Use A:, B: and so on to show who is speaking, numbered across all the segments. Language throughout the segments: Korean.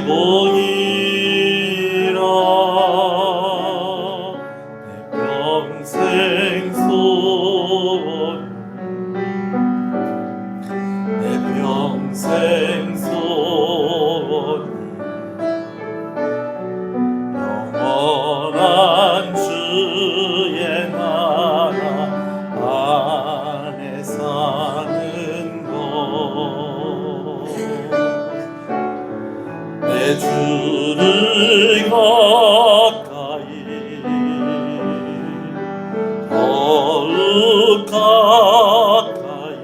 A: 복이라. 내 평생 소원, 내 평생 소원, 영원한 주의 나라 안에 사는 것. 내 주를 가까이, 더욱 가까이,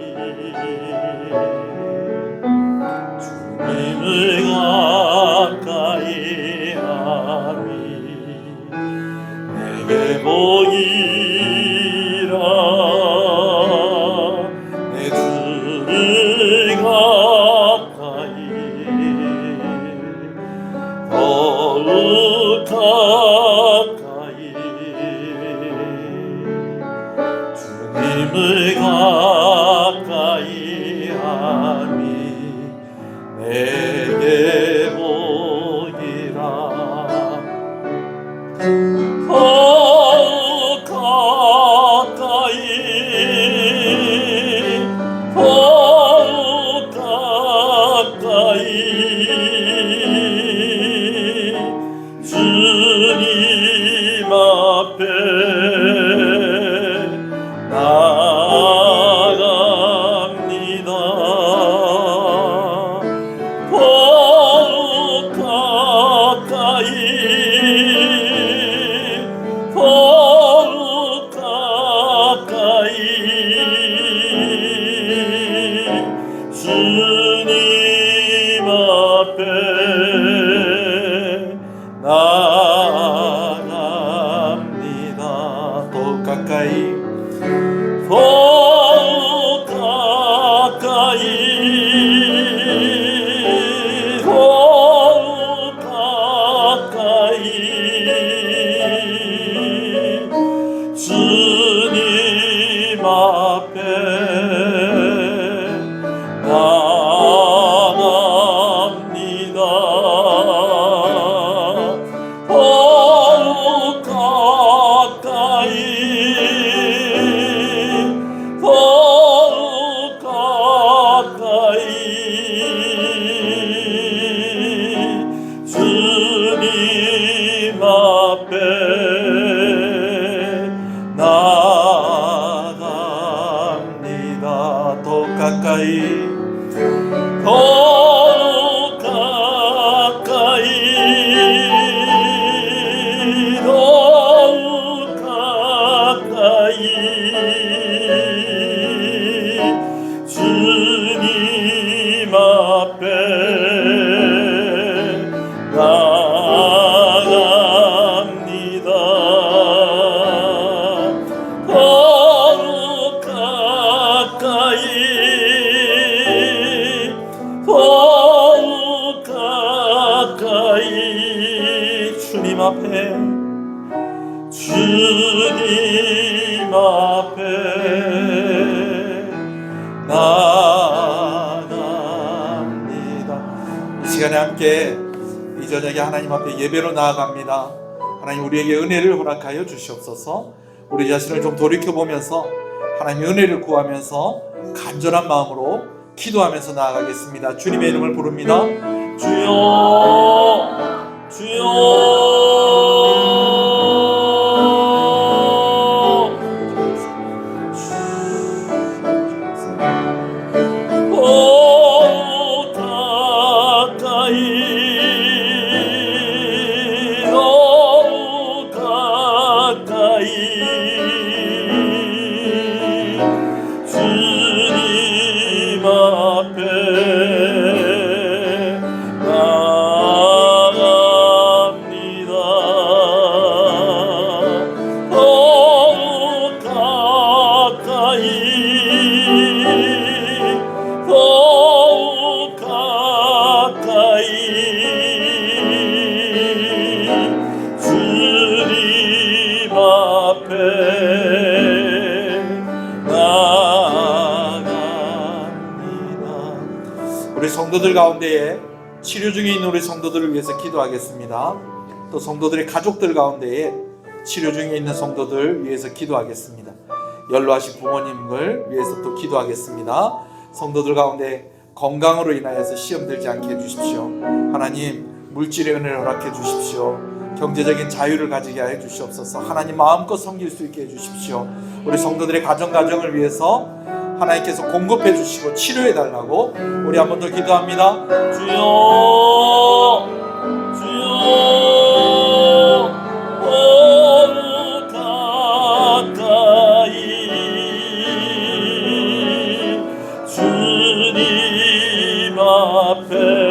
A: 주님을 가까이 하니 내게 복이라. 내 주를 가까이, 더욱 가까이, 주님을 가까이 하니 내게 복이라. 더욱 가까이, 더욱 가까이, 주님 앞에 나아갑니다. 더욱 가까이, 더욱 가까이, 주님 앞에 나아갑니다. 더욱 가까이, 더욱 가까이, 더욱 가까이, 주님 앞에 나아갑니다. 더욱 가까이, 더욱 가까이, 주님 앞에 나아갑니다. 더욱 가까이, 더욱 가까이, 더욱 가까이, 주님 앞에 나아갑니다. 더욱 가까이, 더욱 가까이, 주님 앞에, 주님 앞에 나아갑니다. 이 시간에 함께 이 저녁에 하나님 앞에 예배로 나아갑니다. 하나님 우리에게 은혜를 허락하여 주시옵소서. 우리 자신을 좀 돌이켜보면서 하나님의 은혜를 구하면서 간절한 마음으로 기도하면서 나아가겠습니다. 주님의 이름을 부릅니다. 주여, 주여. 성도들 가운데에 치료 중에 있는 우리 성도들을 위해서 기도하겠습니다. 또 성도들의 가족들 가운데에 치료 중에 있는 성도들 위해서 기도하겠습니다. 연로하신 부모님을 위해서 또 기도하겠습니다. 성도들 가운데 건강으로 인하여서 시험 들지 않게 해주십시오. 하나님, 물질의 은혜를 허락해 주십시오. 경제적인 자유를 가지게 해 주시옵소서. 하나님 마음껏 섬길 수 있게 해주십시오. 우리 성도들의 가정을 위해서 하나님께서 공급해 주시고 치료해 달라고 우리 한 번 더 기도합니다. 주여, 주여, 가까이 주님 앞에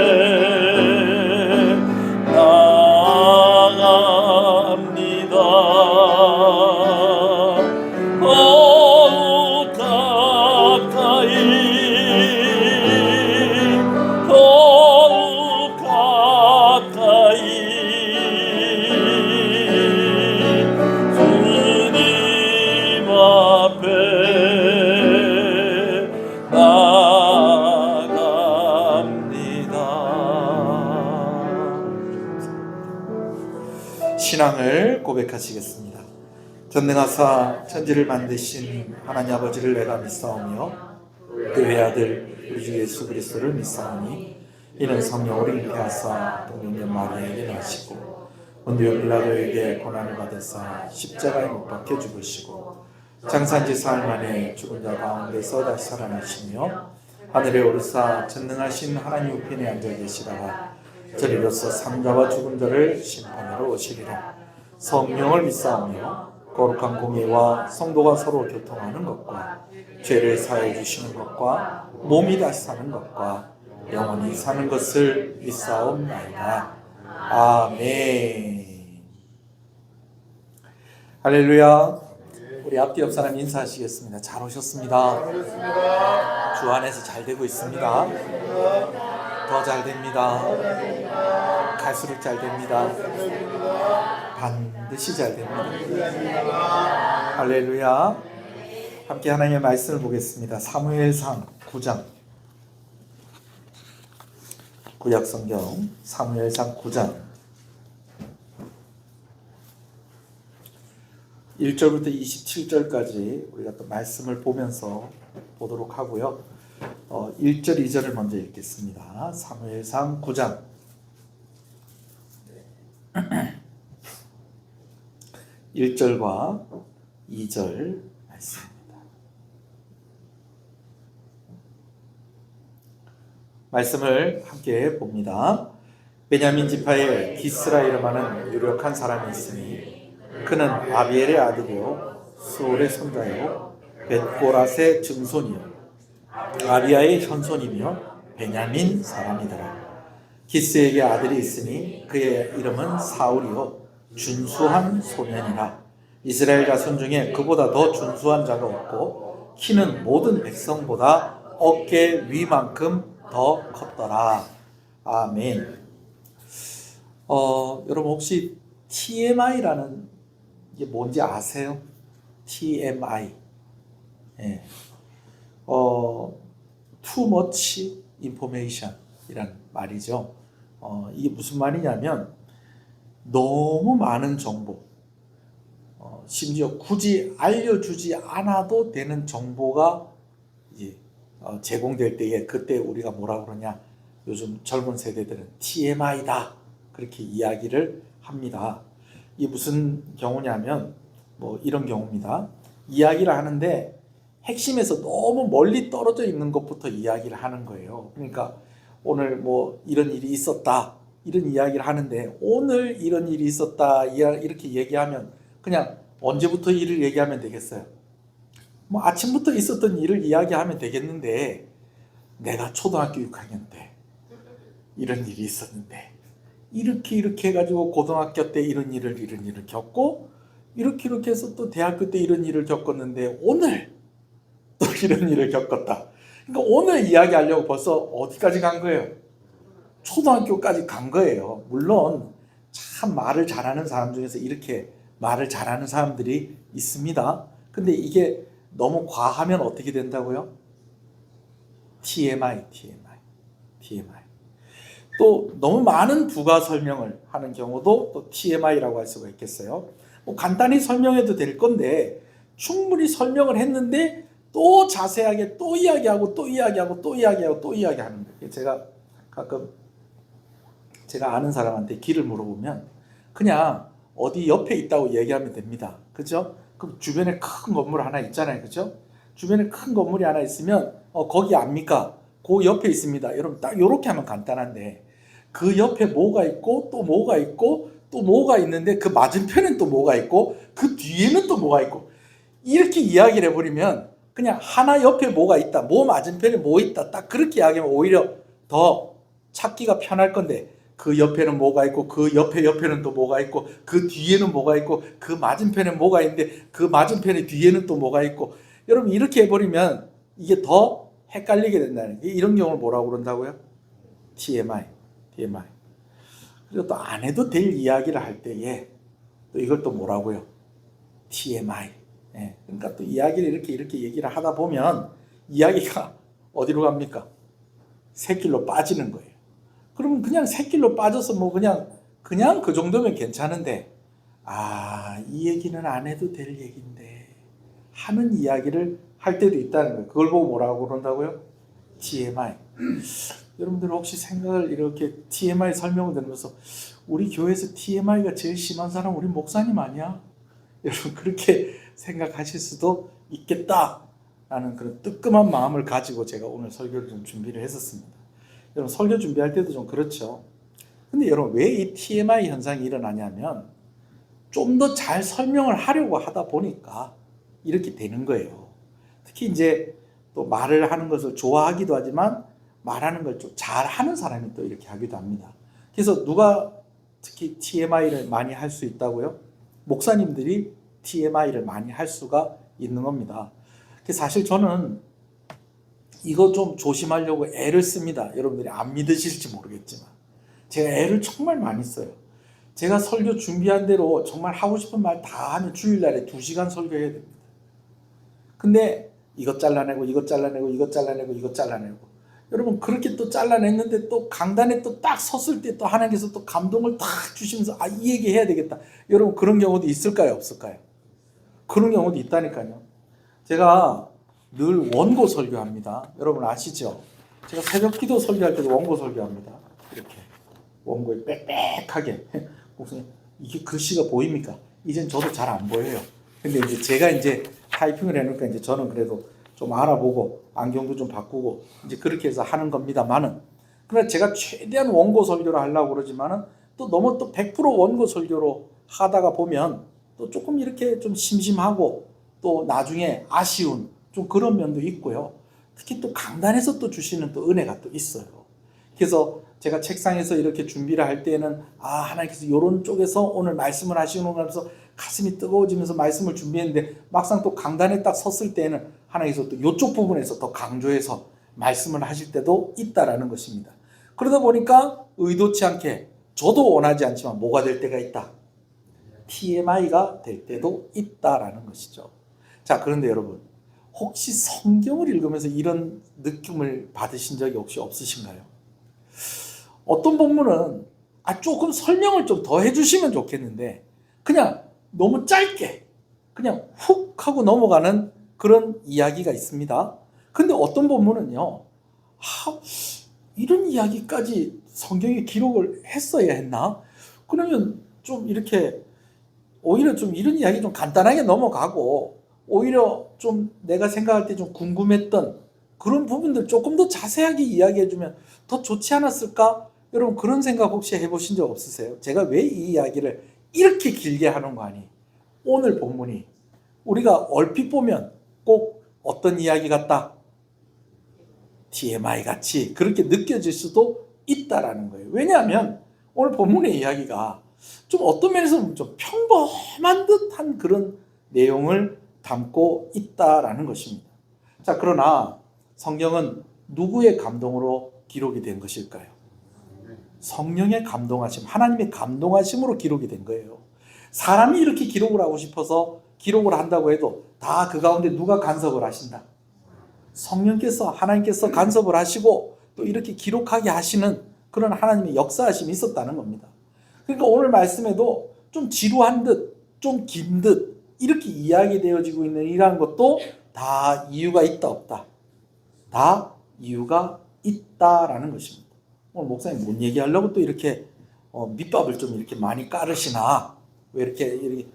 A: 신앙을 고백하시겠습니다. 전능하사 천지를 만드신 하나님 아버지를 내가 믿사오며 그 외아들 우리 주 예수 그리스도를 믿사오니 이는 성령으로 잉태하사 동정녀 마리아에게 나시고 본디오 빌라도에게 고난을 받으사 십자가에 못 박혀 죽으시고 장사한 지 사흘 만에 죽은 자 가운데서 다시 살아나시며 하늘에 오르사 전능하신 하나님 우편에 앉아 계시다가 저리로서 삼자와 죽은 자를 심판하러 오시리라. 성령을 믿사오며 거룩한 공예와 성도가 서로 교통하는 것과 죄를 사해 주시는 것과 몸이 다시 사는 것과 영원히 사는 것을 믿사옵나이다. 아멘. 할렐루야. 우리 앞뒤 옆 사람 인사하시겠습니다. 잘 오셨습니다. 주 안에서 잘 되고 있습니다. 더 잘 됩니다. 갈수록 잘 됩니다. 반드시 잘 됩니다. 할렐루야. 함께 하나님의 말씀을 보겠습니다. 사무엘상 9장. 구약성경 사무엘상 9장 1절부터 27절까지 우리가 또 말씀을 보면서 보도록 하고요. 1절, 2절을 먼저 읽겠습니다. 사무엘상 9장 1절과 2절 말씀입니다. 말씀을 함께 봅니다. 베냐민 지파에 기스라 이름하는 유력한 사람이 있으니 그는 아비엘의 아들이요 수올의 손자요 벳고랏의 증손이요 아비야의 현손이며 베냐민 사람이더라. 기스에게 아들이 있으니 그의 이름은 사울이요 준수한 소년이라. 이스라엘 자손 중에 그보다 더 준수한 자가 없고 키는 모든 백성보다 어깨 위만큼 더 컸더라. 아멘. 여러분 혹시 TMI라는 게 뭔지 아세요? TMI. 예. Too much information 이란 말이죠. 이게 무슨 말이냐면 너무 많은 정보, 심지어 굳이 알려주지 않아도 되는 정보가 이제 제공될 때에 그때 우리가 뭐라 그러냐, 요즘 젊은 세대들은 TMI다 그렇게 이야기를 합니다. 이게 무슨 경우냐면 뭐 이런 경우입니다. 이야기를 하는데 핵심에서 너무 멀리 떨어져 있는 것부터 이야기를 하는 거예요. 그러니까 오늘 뭐 이런 일이 있었다 이런 이야기를 하는데 오늘 이런 일이 있었다 이렇게 얘기하면 그냥 언제부터 일을 얘기하면 되겠어요? 뭐 아침부터 있었던 일을 이야기하면 되겠는데 내가 초등학교 6학년 때 이런 일이 있었는데 이렇게 해가지고 고등학교 때 이런 일을 겪고 이렇게 해서 또 대학교 때 이런 일을 겪었는데 오늘 또 이런 일을 겪었다. 그러니까 오늘 이야기하려고 벌써 어디까지 간 거예요? 초등학교까지 간 거예요. 물론 참 말을 잘하는 사람 중에서 이렇게 말을 잘하는 사람들이 있습니다. 근데 이게 너무 과하면 어떻게 된다고요? TMI. 또 너무 많은 부가 설명을 하는 경우도 또 TMI라고 할 수가 있겠어요. 뭐 간단히 설명해도 될 건데 충분히 설명을 했는데 또 자세하게 또 이야기하고 또 이야기하고 또 이야기하고 또 이야기하는 거예요. 제가 가끔 제가 아는 사람한테 길을 물어보면 그냥 어디 옆에 있다고 얘기하면 됩니다. 그죠? 그럼 주변에 큰 건물 하나 있잖아요. 그죠? 주변에 큰 건물이 하나 있으면 거기 압니까? 그 옆에 있습니다. 여러분 딱 이렇게 하면 간단한데 그 옆에 뭐가 있고 또 뭐가 있고 또 뭐가 있는데 그 맞은편엔 또 뭐가 있고 그 뒤에는 또 뭐가 있고 이렇게 이야기를 해버리면 그냥 하나 옆에 뭐가 있다, 뭐 맞은편에 뭐 있다 딱 그렇게 이야기하면 오히려 더 찾기가 편할 건데 그 옆에는 뭐가 있고 그 옆에는 또 뭐가 있고 그 뒤에는 뭐가 있고 그 맞은편에 뭐가 있는데 그 맞은편에 뒤에는 또 뭐가 있고 여러분 이렇게 해버리면 이게 더 헷갈리게 된다는 게 이런 경우를 뭐라고 그런다고요? TMI. 그리고 또 안 해도 될 이야기를 할 때에 또 이걸 또 뭐라고요? TMI. 그러니까 또 이야기를 이렇게 얘기를 하다 보면 이야기가 어디로 갑니까? 새길로 빠지는 거예요. 그러면 그냥 새길로 빠져서 뭐 그냥 그 정도면 괜찮은데 이 얘기는 안 해도 될 얘기인데 하는 이야기를 할 때도 있다는 거예요. 그걸 보고 뭐라고 그런다고요? TMI. 여러분들 혹시 생각을 이렇게 TMI 설명을 들으면서 우리 교회에서 TMI가 제일 심한 사람 우리 목사님 아니야? 여러분 그렇게 생각하실 수도 있겠다라는 그런 뜨끔한 마음을 가지고 제가 오늘 설교를 좀 준비를 했었습니다. 여러분 설교 준비할 때도 좀 그렇죠. 근데 여러분 왜 이 TMI 현상이 일어나냐면 좀 더 잘 설명을 하려고 하다 보니까 이렇게 되는 거예요. 특히 이제 또 말을 하는 것을 좋아하기도 하지만 말하는 걸 좀 잘하는 사람이 또 이렇게 하기도 합니다. 그래서 누가 특히 TMI를 많이 할 수 있다고요? 목사님들이 TMI를 많이 할 수가 있는 겁니다. 사실 저는 이거 좀 조심하려고 애를 씁니다. 여러분들이 안 믿으실지 모르겠지만 제가 애를 정말 많이 써요. 제가 설교 준비한 대로 정말 하고 싶은 말 다 하면 주일날에 2시간 설교해야 됩니다. 근데 이것 잘라내고 이것 잘라내고 이것 잘라내고 이것 잘라내고 여러분 그렇게 또 잘라냈는데 또 강단에 또 딱 섰을 때 또 하나님께서 또 감동을 딱 주시면서 이 얘기 해야 되겠다. 여러분 그런 경우도 있을까요? 없을까요? 그런 경우도 있다니까요. 제가 늘 원고 설교합니다. 여러분 아시죠? 제가 새벽 기도 설교할 때도 원고 설교합니다. 이렇게 원고에 빽빽하게 목사님 이게 글씨가 보입니까? 이젠 저도 잘 안 보여요. 근데 이제 제가 이제 타이핑을 해놓으니까 이제 저는 그래도 좀 알아보고 안경도 좀 바꾸고 이제 그렇게 해서 하는 겁니다만은 그러나 제가 최대한 원고 설교를 하려고 그러지만은 또 너무 또 100% 원고 설교로 하다가 보면 또 조금 이렇게 좀 심심하고 또 나중에 아쉬운 좀 그런 면도 있고요. 특히 또 강단에서 또 주시는 또 은혜가 또 있어요. 그래서 제가 책상에서 이렇게 준비를 할 때는 하나님께서 이런 쪽에서 오늘 말씀을 하시는구나 하면서 가슴이 뜨거워지면서 말씀을 준비했는데 막상 또 강단에 딱 섰을 때는 하나님께서 또 이쪽 부분에서 더 강조해서 말씀을 하실 때도 있다라는 것입니다. 그러다 보니까 의도치 않게 저도 원하지 않지만 뭐가 될 때가 있다. TMI가 될 때도 있다라는 것이죠. 자, 그런데 여러분 혹시 성경을 읽으면서 이런 느낌을 받으신 적이 혹시 없으신가요? 어떤 본문은 조금 설명을 좀 더 해주시면 좋겠는데 그냥 너무 짧게 그냥 훅 하고 넘어가는 그런 이야기가 있습니다. 근데 어떤 본문은요, 이런 이야기까지 성경에 기록을 했어야 했나? 그러면 좀 이렇게 오히려 좀 이런 이야기 좀 간단하게 넘어가고 오히려 좀 내가 생각할 때 좀 궁금했던 그런 부분들 조금 더 자세하게 이야기해주면 더 좋지 않았을까? 여러분 그런 생각 혹시 해보신 적 없으세요? 제가 왜 이 이야기를 이렇게 길게 하는 거 아니? 오늘 본문이 우리가 얼핏 보면 꼭 어떤 이야기 같다? TMI 같이 그렇게 느껴질 수도 있다라는 거예요. 왜냐하면 오늘 본문의 이야기가 좀 어떤 면에서 좀 평범한 듯한 그런 내용을 담고 있다라는 것입니다. 자, 그러나 성경은 누구의 감동으로 기록이 된 것일까요? 성령의 감동하심, 하나님의 감동하심으로 기록이 된 거예요. 사람이 이렇게 기록을 하고 싶어서 기록을 한다고 해도 다 그 가운데 누가 간섭을 하신다? 성령께서, 하나님께서 간섭을 하시고 또 이렇게 기록하게 하시는 그런 하나님의 역사하심이 있었다는 겁니다. 그러니까 오늘 말씀에도 좀 지루한 듯, 좀 긴 듯 이렇게 이야기되어지고 있는 이러한 것도 다 이유가 있다 없다. 다 이유가 있다라는 것입니다. 오늘 목사님 뭔 얘기하려고 또 이렇게 밑밥을 좀 이렇게 많이 깔으시나, 왜 이렇게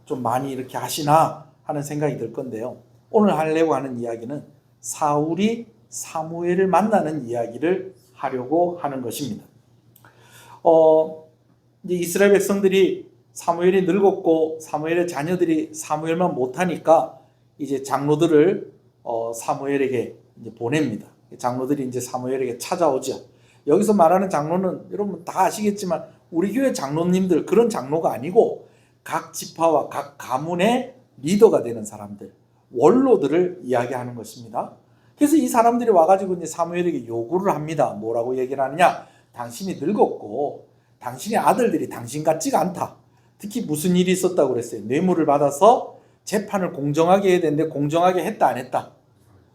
A: 좀 많이 이렇게 하시나 하는 생각이 들 건데요. 오늘 하려고 하는 이야기는 사울이 사무엘을 만나는 이야기를 하려고 하는 것입니다. 이제 이스라엘 백성들이 사무엘이 늙었고 사무엘의 자녀들이 사무엘만 못하니까 이제 장로들을 사무엘에게 이제 보냅니다. 장로들이 이제 사무엘에게 찾아오죠. 여기서 말하는 장로는 여러분 다 아시겠지만 우리 교회 장로님들 그런 장로가 아니고 각 지파와 각 가문의 리더가 되는 사람들, 원로들을 이야기하는 것입니다. 그래서 이 사람들이 와가지고 이제 사무엘에게 요구를 합니다. 뭐라고 얘기를 하느냐? 당신이 늙었고 당신의 아들들이 당신 같지가 않다. 특히 무슨 일이 있었다고 그랬어요? 뇌물을 받아서 재판을 공정하게 해야 되는데 공정하게 했다 안 했다?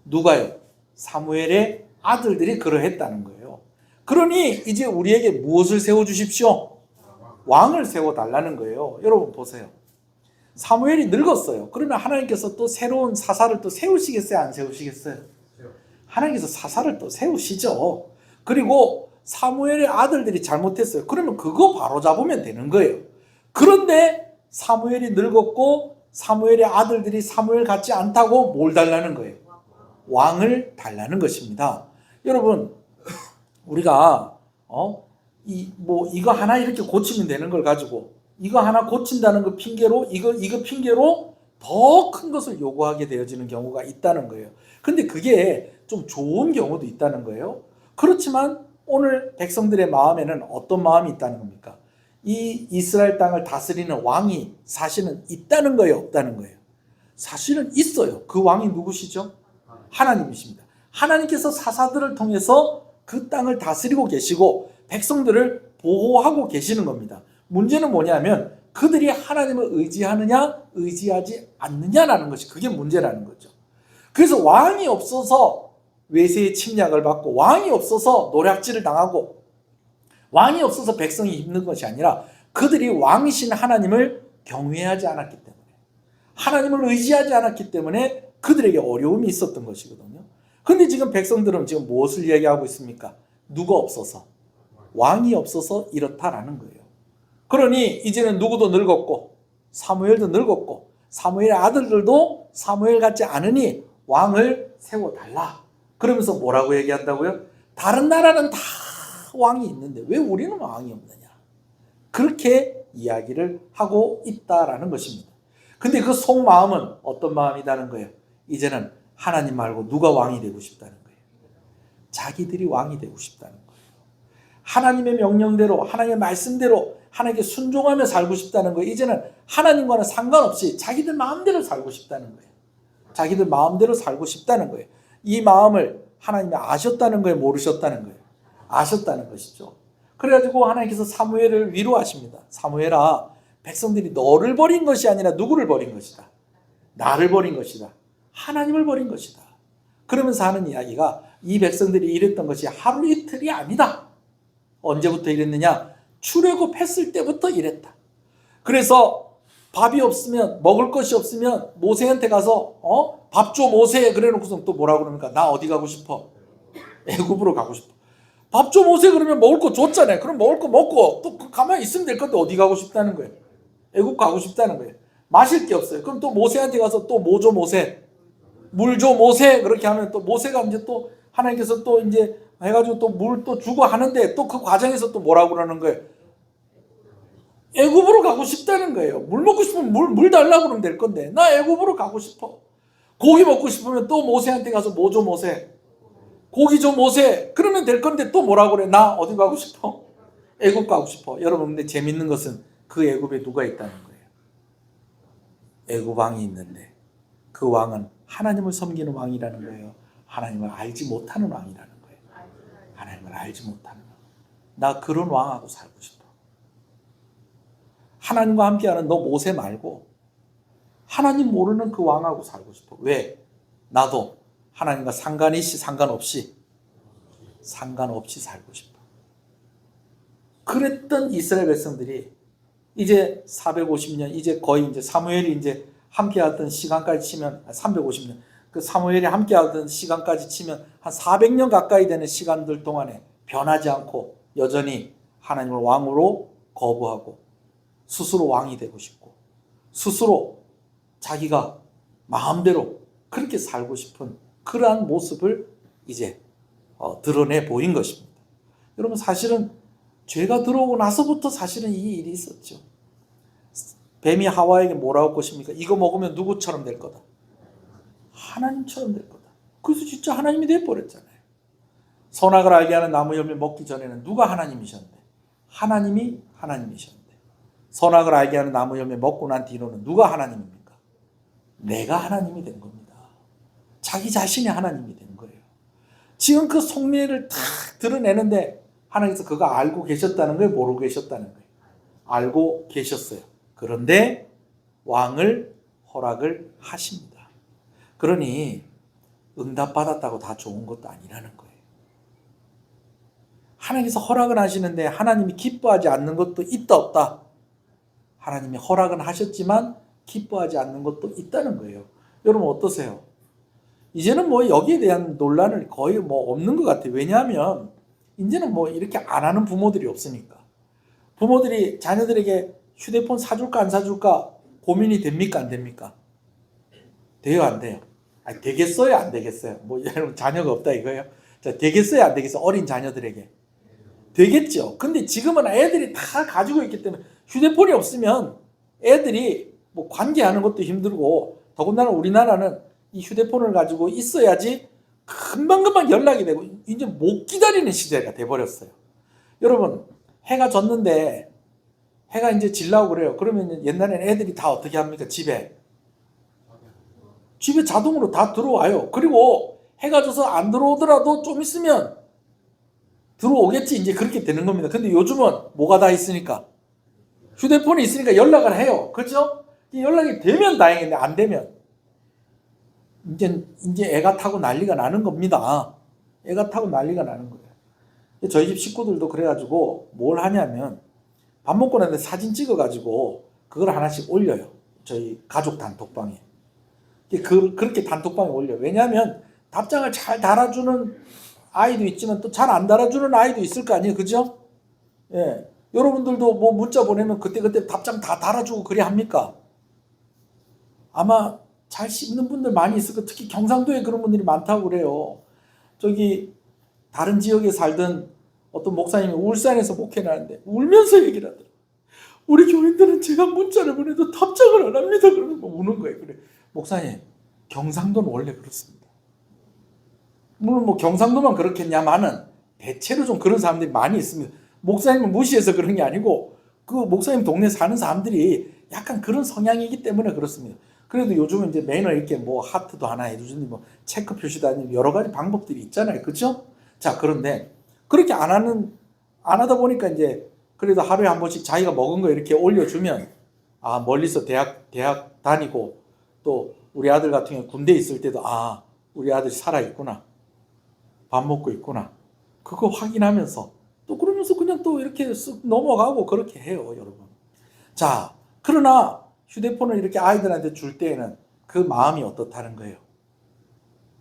A: 누가요? 사무엘의 아들들이 그러했다는 거예요. 그러니 이제 우리에게 무엇을 세워주십시오? 왕을 세워달라는 거예요. 여러분 보세요. 사무엘이 늙었어요. 그러면 하나님께서 또 새로운 사사를 또 세우시겠어요? 안 세우시겠어요? 하나님께서 사사를 또 세우시죠. 그리고 사무엘의 아들들이 잘못했어요. 그러면 그거 바로 잡으면 되는 거예요. 그런데 사무엘이 늙었고 사무엘의 아들들이 사무엘 같지 않다고 뭘 달라는 거예요? 왕을 달라는 것입니다. 여러분 우리가 이거 하나 이렇게 고치면 되는 걸 가지고 이거 하나 고친다는 거 핑계로 이거 핑계로 더 큰 것을 요구하게 되어지는 경우가 있다는 거예요. 근데 그게 좀 좋은 경우도 있다는 거예요. 그렇지만 오늘 백성들의 마음에는 어떤 마음이 있다는 겁니까? 이 이스라엘 땅을 다스리는 왕이 사실은 있다는 거예요, 없다는 거예요? 사실은 있어요. 그 왕이 누구시죠? 하나님이십니다. 하나님께서 사사들을 통해서 그 땅을 다스리고 계시고 백성들을 보호하고 계시는 겁니다. 문제는 뭐냐면 그들이 하나님을 의지하느냐 의지하지 않느냐라는 것이 그게 문제라는 거죠. 그래서 왕이 없어서 외세의 침략을 받고 왕이 없어서 노략질을 당하고 왕이 없어서 백성이 힘든 것이 아니라 그들이 왕이신 하나님을 경외하지 않았기 때문에 하나님을 의지하지 않았기 때문에 그들에게 어려움이 있었던 것이거든요. 그런데 지금 백성들은 지금 무엇을 얘기하고 있습니까? 누가 없어서, 왕이 없어서 이렇다라는 거예요. 그러니 이제는 누구도 늙었고 사무엘도 늙었고 사무엘의 아들들도 사무엘 같지 않으니 왕을 세워달라. 그러면서 뭐라고 얘기한다고요? 다른 나라는 다 왕이 있는데 왜 우리는 왕이 없느냐? 그렇게 이야기를 하고 있다라는 것입니다. 근데 그 속마음은 어떤 마음이라는 거예요? 이제는 하나님 말고 누가 왕이 되고 싶다는 거예요. 자기들이 왕이 되고 싶다는 거예요. 하나님의 명령대로 하나님의 말씀대로 하나님께 순종하며 살고 싶다는 거예요. 이제는 하나님과는 상관없이 자기들 마음대로 살고 싶다는 거예요. 자기들 마음대로 살고 싶다는 거예요. 이 마음을 하나님이 아셨다는 거예요? 모르셨다는 거예요? 아셨다는 것이죠. 그래가지고 하나님께서 사무엘을 위로하십니다. 사무엘아, 백성들이 너를 버린 것이 아니라 누구를 버린 것이다? 나를 버린 것이다. 하나님을 버린 것이다. 그러면서 하는 이야기가 이 백성들이 이랬던 것이 하루 이틀이 아니다. 언제부터 이랬느냐? 출애굽했을 때부터 이랬다. 그래서 밥이 없으면, 먹을 것이 없으면 모세한테 가서 밥 줘 모세 그래놓고서 또 뭐라고 그러니까 나 어디 가고 싶어? 애굽으로 가고 싶어. 밥 줘 모세 그러면 먹을 거 줬잖아요. 그럼 먹을 거 먹고 또 가만히 있으면 될 건데 어디 가고 싶다는 거예요? 애굽 가고 싶다는 거예요. 마실 게 없어요. 그럼 또 모세한테 가서 또 뭐 줘 모세? 물 줘 모세 그렇게 하면 또 모세가 이제 또 하나님께서 또 이제 해가지고 또 물 또 주고 하는데 또 그 과정에서 또 뭐라고 그러는 거예요? 애굽으로 가고 싶다는 거예요. 물 먹고 싶으면 물 달라고 그러면 될 건데 나 애굽으로 가고 싶어. 고기 먹고 싶으면 또 모세한테 가서 뭐 줘 모세? 고기 줘 모세. 그러면 될 건데 또 뭐라고 그래? 나 어디 가고 싶어? 애굽 가고 싶어. 여러분 근데 재밌는 것은 그 애굽에 누가 있다는 거예요? 애굽 왕이 있는데 그 왕은 하나님을 섬기는 왕이라는 거예요. 하나님을 알지 못하는 왕이라는 거예요. 하나님을 알지 못하는 왕. 나 그런 왕하고 살고 싶어. 하나님과 함께하는 너 모세 말고 하나님 모르는 그 왕하고 살고 싶어. 왜? 나도 하나님과 상관없이 살고 싶어. 그랬던 이스라엘 백성들이 이제 450년, 이제 거의 이제 사무엘이 이제 함께하던 시간까지 치면 350년, 그 사무엘이 함께하던 시간까지 치면 한 400년 가까이 되는 시간들 동안에 변하지 않고 여전히 하나님을 왕으로 거부하고 스스로 왕이 되고 싶고 스스로 자기가 마음대로 그렇게 살고 싶은 그러한 모습을 이제 드러내 보인 것입니다. 여러분, 사실은 죄가 들어오고 나서부터 사실은 이 일이 있었죠. 뱀이 하와에게 뭐라고 할 것입니까? 이거 먹으면 누구처럼 될 거다? 하나님처럼 될 거다. 그래서 진짜 하나님이 돼버렸잖아요. 선악을 알게 하는 나무 열매 먹기 전에는 누가 하나님이셨는데? 하나님이 하나님이셨는데. 선악을 알게 하는 나무 열매 먹고 난 뒤로는 누가 하나님입니까? 내가 하나님이 된 겁니다. 자기 자신이 하나님이 된 거예요. 지금 그 속내를 다 드러내는데 하나님께서 그거 알고 계셨다는 거예요? 모르고 계셨다는 거예요? 알고 계셨어요. 그런데 왕을 허락을 하십니다. 그러니 응답받았다고 다 좋은 것도 아니라는 거예요. 하나님께서 허락을 하시는데 하나님이 기뻐하지 않는 것도 있다 없다? 하나님이 허락은 하셨지만 기뻐하지 않는 것도 있다는 거예요. 여러분 어떠세요? 이제는 뭐 여기에 대한 논란은 거의 뭐 없는 것 같아요. 왜냐하면 이제는 뭐 이렇게 안 하는 부모들이 없으니까. 부모들이 자녀들에게 휴대폰 사줄까 안 사줄까 고민이 됩니까 안 됩니까? 돼요 안 돼요? 아니, 되겠어요 안 되겠어요? 뭐 여러분 자녀가 없다 이거예요? 자, 되겠어요 안 되겠어요? 어린 자녀들에게 되겠죠. 근데 지금은 애들이 다 가지고 있기 때문에 휴대폰이 없으면 애들이 뭐 관계하는 것도 힘들고, 더군다나 우리나라는 이 휴대폰을 가지고 있어야지 금방금방 연락이 되고 이제 못 기다리는 시대가 돼버렸어요. 여러분, 해가 졌는데 해가 이제 질라고 그래요. 그러면 옛날에는 애들이 다 어떻게 합니까? 집에 자동으로 다 들어와요. 그리고 해가 져서 안 들어오더라도 좀 있으면 들어오겠지, 이제 그렇게 되는 겁니다. 근데 요즘은 뭐가 다 있으니까, 휴대폰이 있으니까 연락을 해요. 그렇죠? 연락이 되면 다행인데 안 되면 이제 애가 타고 난리가 나는 겁니다. 애가 타고 난리가 나는 거예요. 저희 집 식구들도 그래가지고 뭘 하냐면 밥 먹고 나는데 사진 찍어가지고 그걸 하나씩 올려요. 저희 가족 단톡방에. 그렇게 단톡방에 올려요. 왜냐하면 답장을 잘 달아주는 아이도 있지만 또 잘 안 달아주는 아이도 있을 거 아니에요. 그죠? 예. 여러분들도 뭐 문자 보내면 그때 답장 다 달아주고 그래 합니까? 아마 잘 씹는 분들 많이 있을 거예요. 특히 경상도에 그런 분들이 많다고 그래요. 저기 다른 지역에 살던 어떤 목사님이 울산에서 목회를 하는데 울면서 얘기를 하더라고요. 우리 교인들은 제가 문자를 보내도 답장을 안 합니다. 그러면 우는 거예요. 그래, 목사님, 경상도는 원래 그렇습니다. 물론 뭐 경상도만 그렇겠냐마는 대체로 좀 그런 사람들이 많이 있습니다. 목사님을 무시해서 그런 게 아니고 그 목사님 동네 사는 사람들이 약간 그런 성향이기 때문에 그렇습니다. 그래도 요즘은 이제 매너 있게 뭐 하트도 하나 해주든지 뭐 체크 표시도 아니고 여러 가지 방법들이 있잖아요. 그렇죠? 자, 그런데 그렇게 안 하다 보니까 이제 그래도 하루에 한 번씩 자기가 먹은 거 이렇게 올려주면, 아, 멀리서 대학 다니고 또 우리 아들 같은 경우 군대 있을 때도 아, 우리 아들이 살아있구나, 밥 먹고 있구나, 그거 확인하면서 또 그러면서 그냥 또 이렇게 쓱 넘어가고 그렇게 해요, 여러분. 자, 그러나 휴대폰을 이렇게 아이들한테 줄 때에는 그 마음이 어떻다는 거예요?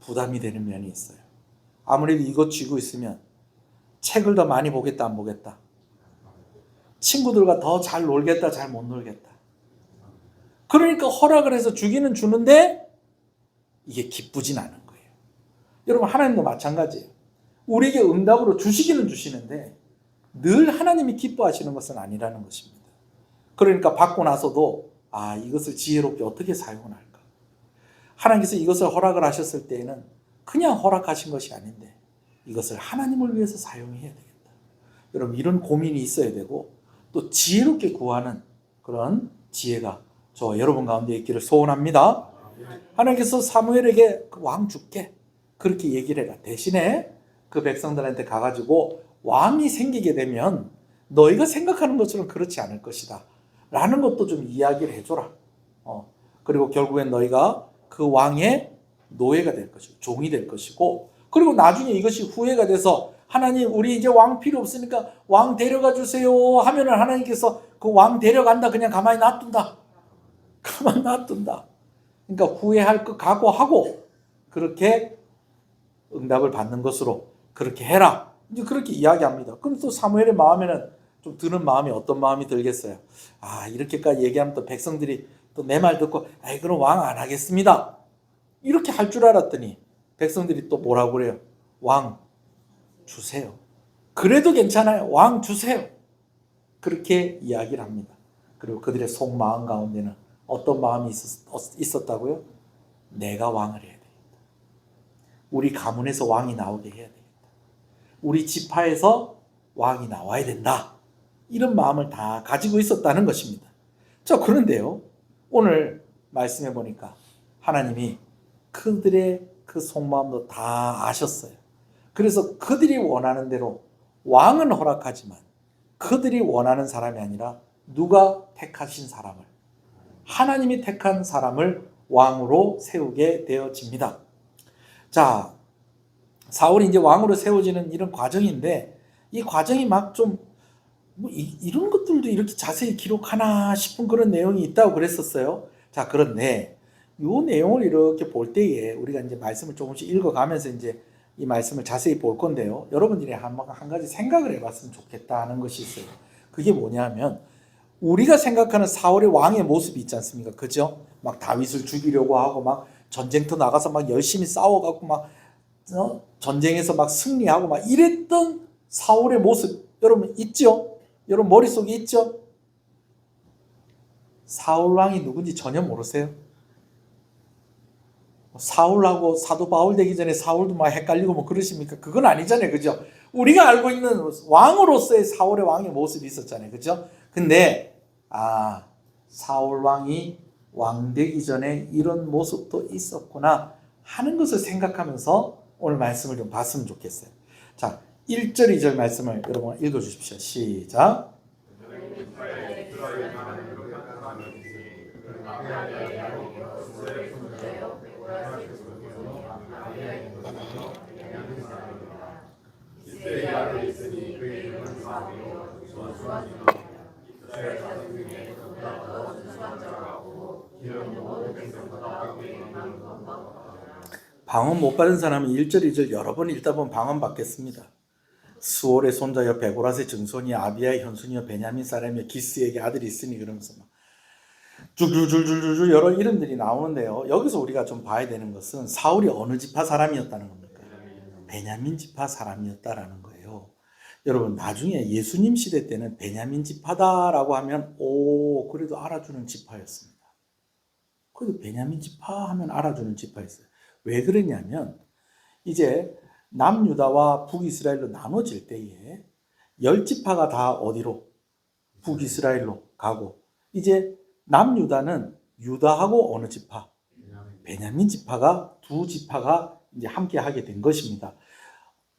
A: 부담이 되는 면이 있어요. 아무래도 이거 쥐고 있으면 책을 더 많이 보겠다 안 보겠다? 친구들과 더 잘 놀겠다 잘 못 놀겠다? 그러니까 허락을 해서 주기는 주는데 이게 기쁘진 않은 거예요. 여러분, 하나님도 마찬가지예요. 우리에게 응답으로 주시기는 주시는데 늘 하나님이 기뻐하시는 것은 아니라는 것입니다. 그러니까 받고 나서도 아, 이것을 지혜롭게 어떻게 사용을 할까? 하나님께서 이것을 허락을 하셨을 때에는 그냥 허락하신 것이 아닌데 이것을 하나님을 위해서 사용해야 되겠다. 여러분, 이런 고민이 있어야 되고 또 지혜롭게 구하는 그런 지혜가 저 여러분 가운데 있기를 소원합니다. 하나님께서 사무엘에게 그 왕 줄게 그렇게 얘기를 해라. 대신에 그 백성들한테 가가지고 왕이 생기게 되면 너희가 생각하는 것처럼 그렇지 않을 것이다 라는 것도 좀 이야기를 해줘라. 그리고 결국엔 너희가 그 왕의 노예가 될 것이고 종이 될 것이고, 그리고 나중에 이것이 후회가 돼서 하나님 우리 이제 왕 필요 없으니까 왕 데려가 주세요 하면은 하나님께서 그 왕 데려간다 그냥 가만히 놔둔다. 가만히 놔둔다. 그러니까 후회할 것 각오하고 그렇게 응답을 받는 것으로 그렇게 해라. 이제 그렇게 이야기합니다. 그럼 또 사무엘의 마음에는 좀 드는 마음이 어떤 마음이 들겠어요? 아, 이렇게까지 얘기하면 또 백성들이 또 내 말 듣고 아이 그럼 왕 안 하겠습니다. 이렇게 할 줄 알았더니 백성들이 또 뭐라고 그래요? 왕 주세요. 그래도 괜찮아요. 왕 주세요. 그렇게 이야기를 합니다. 그리고 그들의 속마음 가운데는 어떤 마음이 있었다고요? 내가 왕을 해야 되겠다. 우리 가문에서 왕이 나오게 해야 되겠다. 우리 지파에서 왕이 나와야 된다. 이런 마음을 다 가지고 있었다는 것입니다. 자, 그런데요. 오늘 말씀해 보니까 하나님이 그들의 그 속마음도 다 아셨어요. 그래서 그들이 원하는 대로 왕은 허락하지만 그들이 원하는 사람이 아니라 누가 택하신 사람을, 하나님이 택한 사람을 왕으로 세우게 되어집니다. 자, 사울이 이제 왕으로 세워지는 이런 과정인데 이 과정이 막 좀 이런 것들도 이렇게 자세히 기록하나 싶은 그런 내용이 있다고 그랬었어요. 자, 그런데 이 내용을 이렇게 볼 때에 우리가 이제 말씀을 조금씩 읽어가면서 이제 이 말씀을 자세히 볼 건데요. 여러분들이 한 가지 생각을 해봤으면 좋겠다는 것이 있어요. 그게 뭐냐면 우리가 생각하는 사울의 왕의 모습이 있지 않습니까? 그죠? 막 다윗을 죽이려고 하고 막 전쟁터 나가서 막 열심히 싸워갖고 막 전쟁에서 막 승리하고 막 이랬던 사울의 모습 여러분 있죠? 여러분 머릿속에 있죠? 사울 왕이 누군지 전혀 모르세요? 사울하고 사도 바울 되기 전에 사울도 막 헷갈리고 뭐 그러십니까? 그건 아니잖아요. 그죠? 우리가 알고 있는 왕으로서의 사울의 왕의 모습이 있었잖아요. 그죠? 근데 사울 왕이 왕 되기 전에 이런 모습도 있었구나 하는 것을 생각하면서 오늘 말씀을 좀 봤으면 좋겠어요. 자, 1절 2절 말씀을 여러분 읽어 주십시오. 시작. 방언 못 받은 사람은 1절 2절 여러 번 읽다 보면 방언 받겠습니다. 수월의 손자여 베고라스의 증손이 아비야의 현손이여 베냐민 사람이여 기스에게 아들이 있으니 그러면서 막 줄줄줄줄줄 여러 이름들이 나오는데요. 여기서 우리가 좀 봐야 되는 것은 사울이 어느 지파 사람이었다는 겁니까? 베냐민 지파 사람이었다라는 거예요. 여러분 나중에 예수님 시대 때는 베냐민 지파다라고 하면 그래도 알아주는 지파였습니다. 그래도 베냐민 지파 하면 알아주는 지파였어요. 왜 그러냐면 이제 남유다와 북이스라엘로 나눠질 때에 10지파가 다 어디로? 북이스라엘로 가고 이제 남유다는 유다하고 어느 지파? 베냐민 지파가 두 지파가 이제 함께 하게 된 것입니다.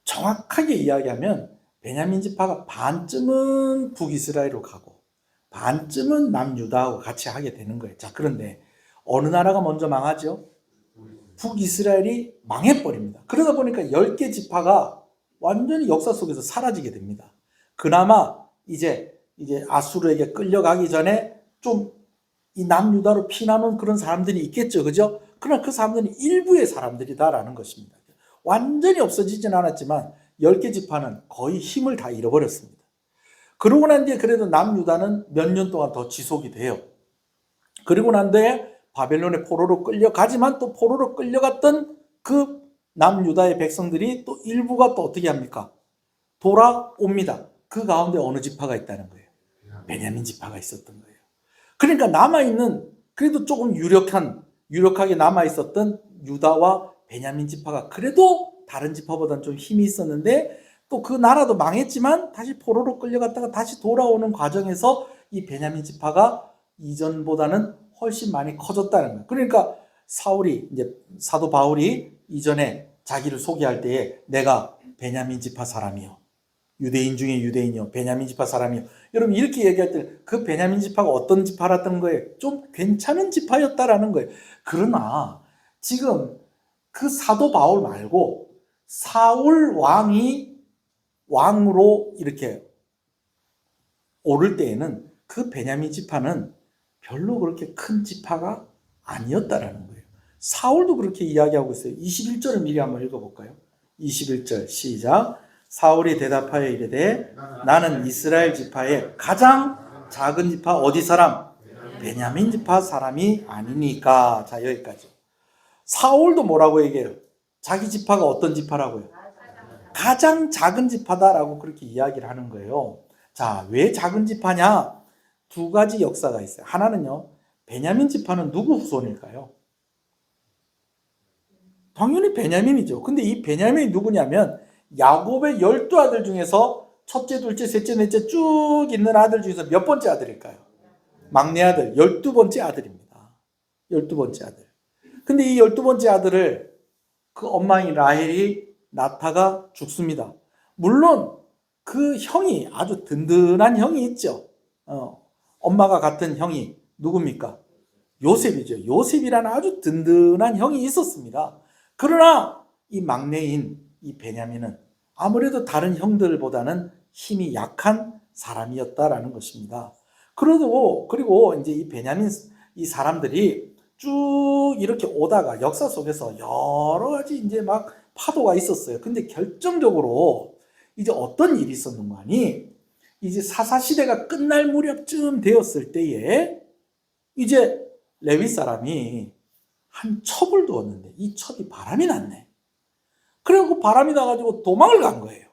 A: 정확하게 이야기하면 베냐민 지파가 반쯤은 북이스라엘로 가고 반쯤은 남유다하고 같이 하게 되는 거예요. 자, 그런데 어느 나라가 먼저 망하죠? 북이스라엘이 망해버립니다. 그러다 보니까 10개 지파가 완전히 역사 속에서 사라지게 됩니다. 그나마 이제 아수르에게 끌려가기 전에 좀 이 남유다로 피나는 그런 사람들이 있겠죠. 그죠? 그러나 그 사람들은 일부의 사람들이다라는 것입니다. 완전히 없어지진 않았지만 10개 지파는 거의 힘을 다 잃어버렸습니다. 그러고 난 뒤에 그래도 남유다는 몇 년 동안 더 지속이 돼요. 그리고 난 뒤에 바벨론의 포로로 끌려가지만 또 포로로 끌려갔던 그 남유다의 백성들이 또 일부가 또 어떻게 합니까? 돌아옵니다. 그 가운데 어느 지파가 있다는 거예요? 베냐민 지파가 있었던 거예요. 그러니까 남아있는 그래도 조금 유력하게 남아있었던 유다와 베냐민 지파가 그래도 다른 지파보다는 좀 힘이 있었는데 또 그 나라도 망했지만 다시 포로로 끌려갔다가 다시 돌아오는 과정에서 이 베냐민 지파가 이전보다는 훨씬 많이 커졌다는 거예요. 그러니까 사도 바울이 이전에 자기를 소개할 때에 내가 베냐민 지파 사람이요. 유대인 중에 유대인이요. 베냐민 지파 사람이요. 여러분 이렇게 얘기할 때 그 베냐민 지파가 어떤 지파였던 거예요? 좀 괜찮은 지파였다라는 거예요. 그러나 지금 그 사도 바울 말고 사울 왕이 왕으로 이렇게 오를 때에는 그 베냐민 지파는 별로 그렇게 큰 지파가 아니었다라는 거예요. 사울도 그렇게 이야기하고 있어요. 21절을 미리 한번 읽어볼까요? 21절 시작. 사울이 대답하여 이르되 나는 이스라엘 지파의 가장 작은 지파 어디 사람? 베냐민 지파 사람이 아니니까. 자, 여기까지. 사울도 뭐라고 얘기해요? 자기 지파가 어떤 지파라고요? 가장 작은 지파다라고 그렇게 이야기를 하는 거예요. 자, 왜 작은 지파냐? 두 가지 역사가 있어요. 하나는요, 베냐민 지파는 누구 후손일까요? 당연히 베냐민이죠. 근데 이 베냐민이 누구냐면 야곱의 12아들 중에서 첫째, 둘째, 셋째, 넷째 쭉 있는 아들 중에서 몇 번째 아들일까요? 막내 아들, 12번째 아들입니다. 12번째 아들. 근데 이 12번째 아들을 그 엄마인 라헬이 낳다가 죽습니다. 물론 그 형이 아주 든든한 형이 있죠. 엄마가 같은 형이 누굽니까? 요셉이죠. 요셉이라는 아주 든든한 형이 있었습니다. 그러나 이 막내인 이 베냐민은 아무래도 다른 형들보다는 힘이 약한 사람이었다라는 것입니다. 그리고 이제 이 베냐민 이 사람들이 쭉 이렇게 오다가 역사 속에서 여러 가지 이제 막 파도가 있었어요. 근데 결정적으로 이제 어떤 일이 있었는가 하니 이제 사사시대가 끝날 무렵쯤 되었을 때에 이제 레위 사람이 한 첩을 두었는데 이 첩이 바람이 났네. 그래갖고 바람이 나가지고 도망을 간 거예요.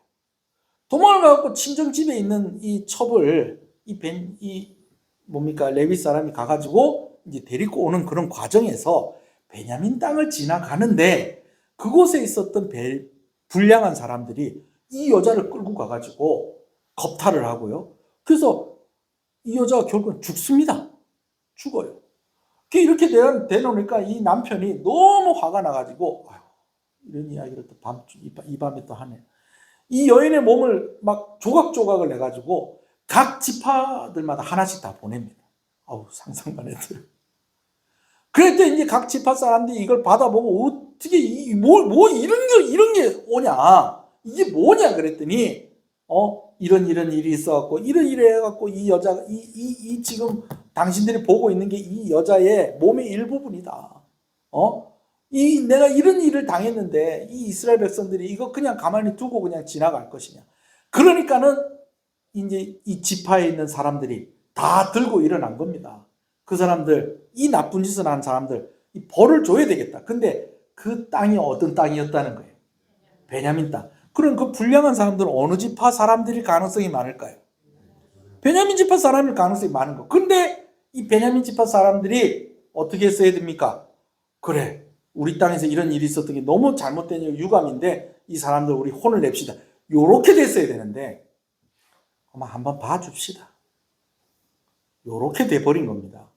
A: 도망을 가갖고 친정 집에 있는 이 첩을 레위 사람이 가가지고 이제 데리고 오는 그런 과정에서 베냐민 땅을 지나가는데 그곳에 있었던 불량한 사람들이 이 여자를 끌고 가가지고 겁탈을 하고요. 그래서 이 여자가 결국은 죽습니다. 죽어요. 이렇게 되놓으니까 이 남편이 너무 화가 나가지고 이런 이야기를 또 이 밤에 또 하네. 이 여인의 몸을 막 조각조각을 내가지고 각 지파들마다 하나씩 다 보냅니다. 상상만 해도. 그랬더니 이제 각 지파 사람들이 이걸 받아보고 어떻게 이런 게 오냐? 이게 뭐냐? 그랬더니 이런 일이 있어갖고 이런 일을 해갖고 이 여자가 지금 당신들이 보고 있는 게 이 여자의 몸의 일부분이다. 내가 이런 일을 당했는데 이 이스라엘 백성들이 이거 그냥 가만히 두고 그냥 지나갈 것이냐? 그러니까는 이제 이 지파에 있는 사람들이 다 들고 일어난 겁니다. 그 사람들, 이 나쁜 짓을 한 사람들, 이 벌을 줘야 되겠다. 근데 그 땅이 어떤 땅이었다는 거예요? 베냐민 땅. 그럼 그 불량한 사람들은 어느 지파 사람들일 가능성이 많을까요? 베냐민 지파 사람일 가능성이 많은 거. 근데 이 베냐민 지파 사람들이 어떻게 했어야 됩니까? 그래, 우리 땅에서 이런 일이 있었던 게 너무 잘못된 유감인데 이 사람들 우리 혼을 냅시다. 요렇게 됐어야 되는데 한번 봐줍시다. 요렇게 돼버린 겁니다.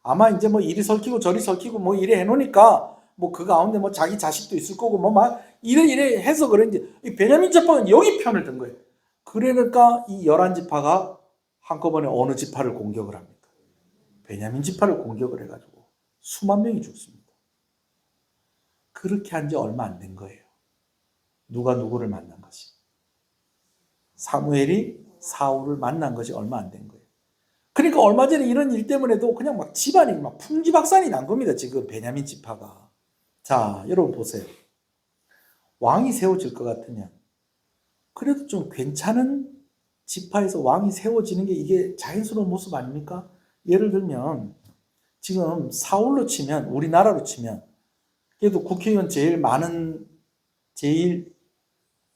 A: 아마 이제 뭐 이리 설키고 저리 설키고 뭐 이래 해놓으니까 뭐 그 가운데 뭐 자기 자식도 있을 거고 뭐 막 이래 해서 그런지 이 베냐민 지파는 여기 편을 든 거예요. 그러니까 이 11지파가 한꺼번에 어느 지파를 공격을 합니까? 베냐민 지파를 공격을 해가지고 수만 명이 죽습니다. 그렇게 한 지 얼마 안 된 거예요. 누가 누구를 만난 것이. 사무엘이 사울을 만난 것이 얼마 안 된 거예요. 그러니까 얼마 전에 이런 일 때문에도 그냥 막 집안이 막 풍지박산이 난 겁니다. 지금 베냐민 지파가. 자, 여러분 보세요. 왕이 세워질 것 같으면 그래도 좀 괜찮은 지파에서 왕이 세워지는 게 이게 자연스러운 모습 아닙니까? 예를 들면 지금 사울로 치면, 우리나라로 치면 그래도 국회의원 제일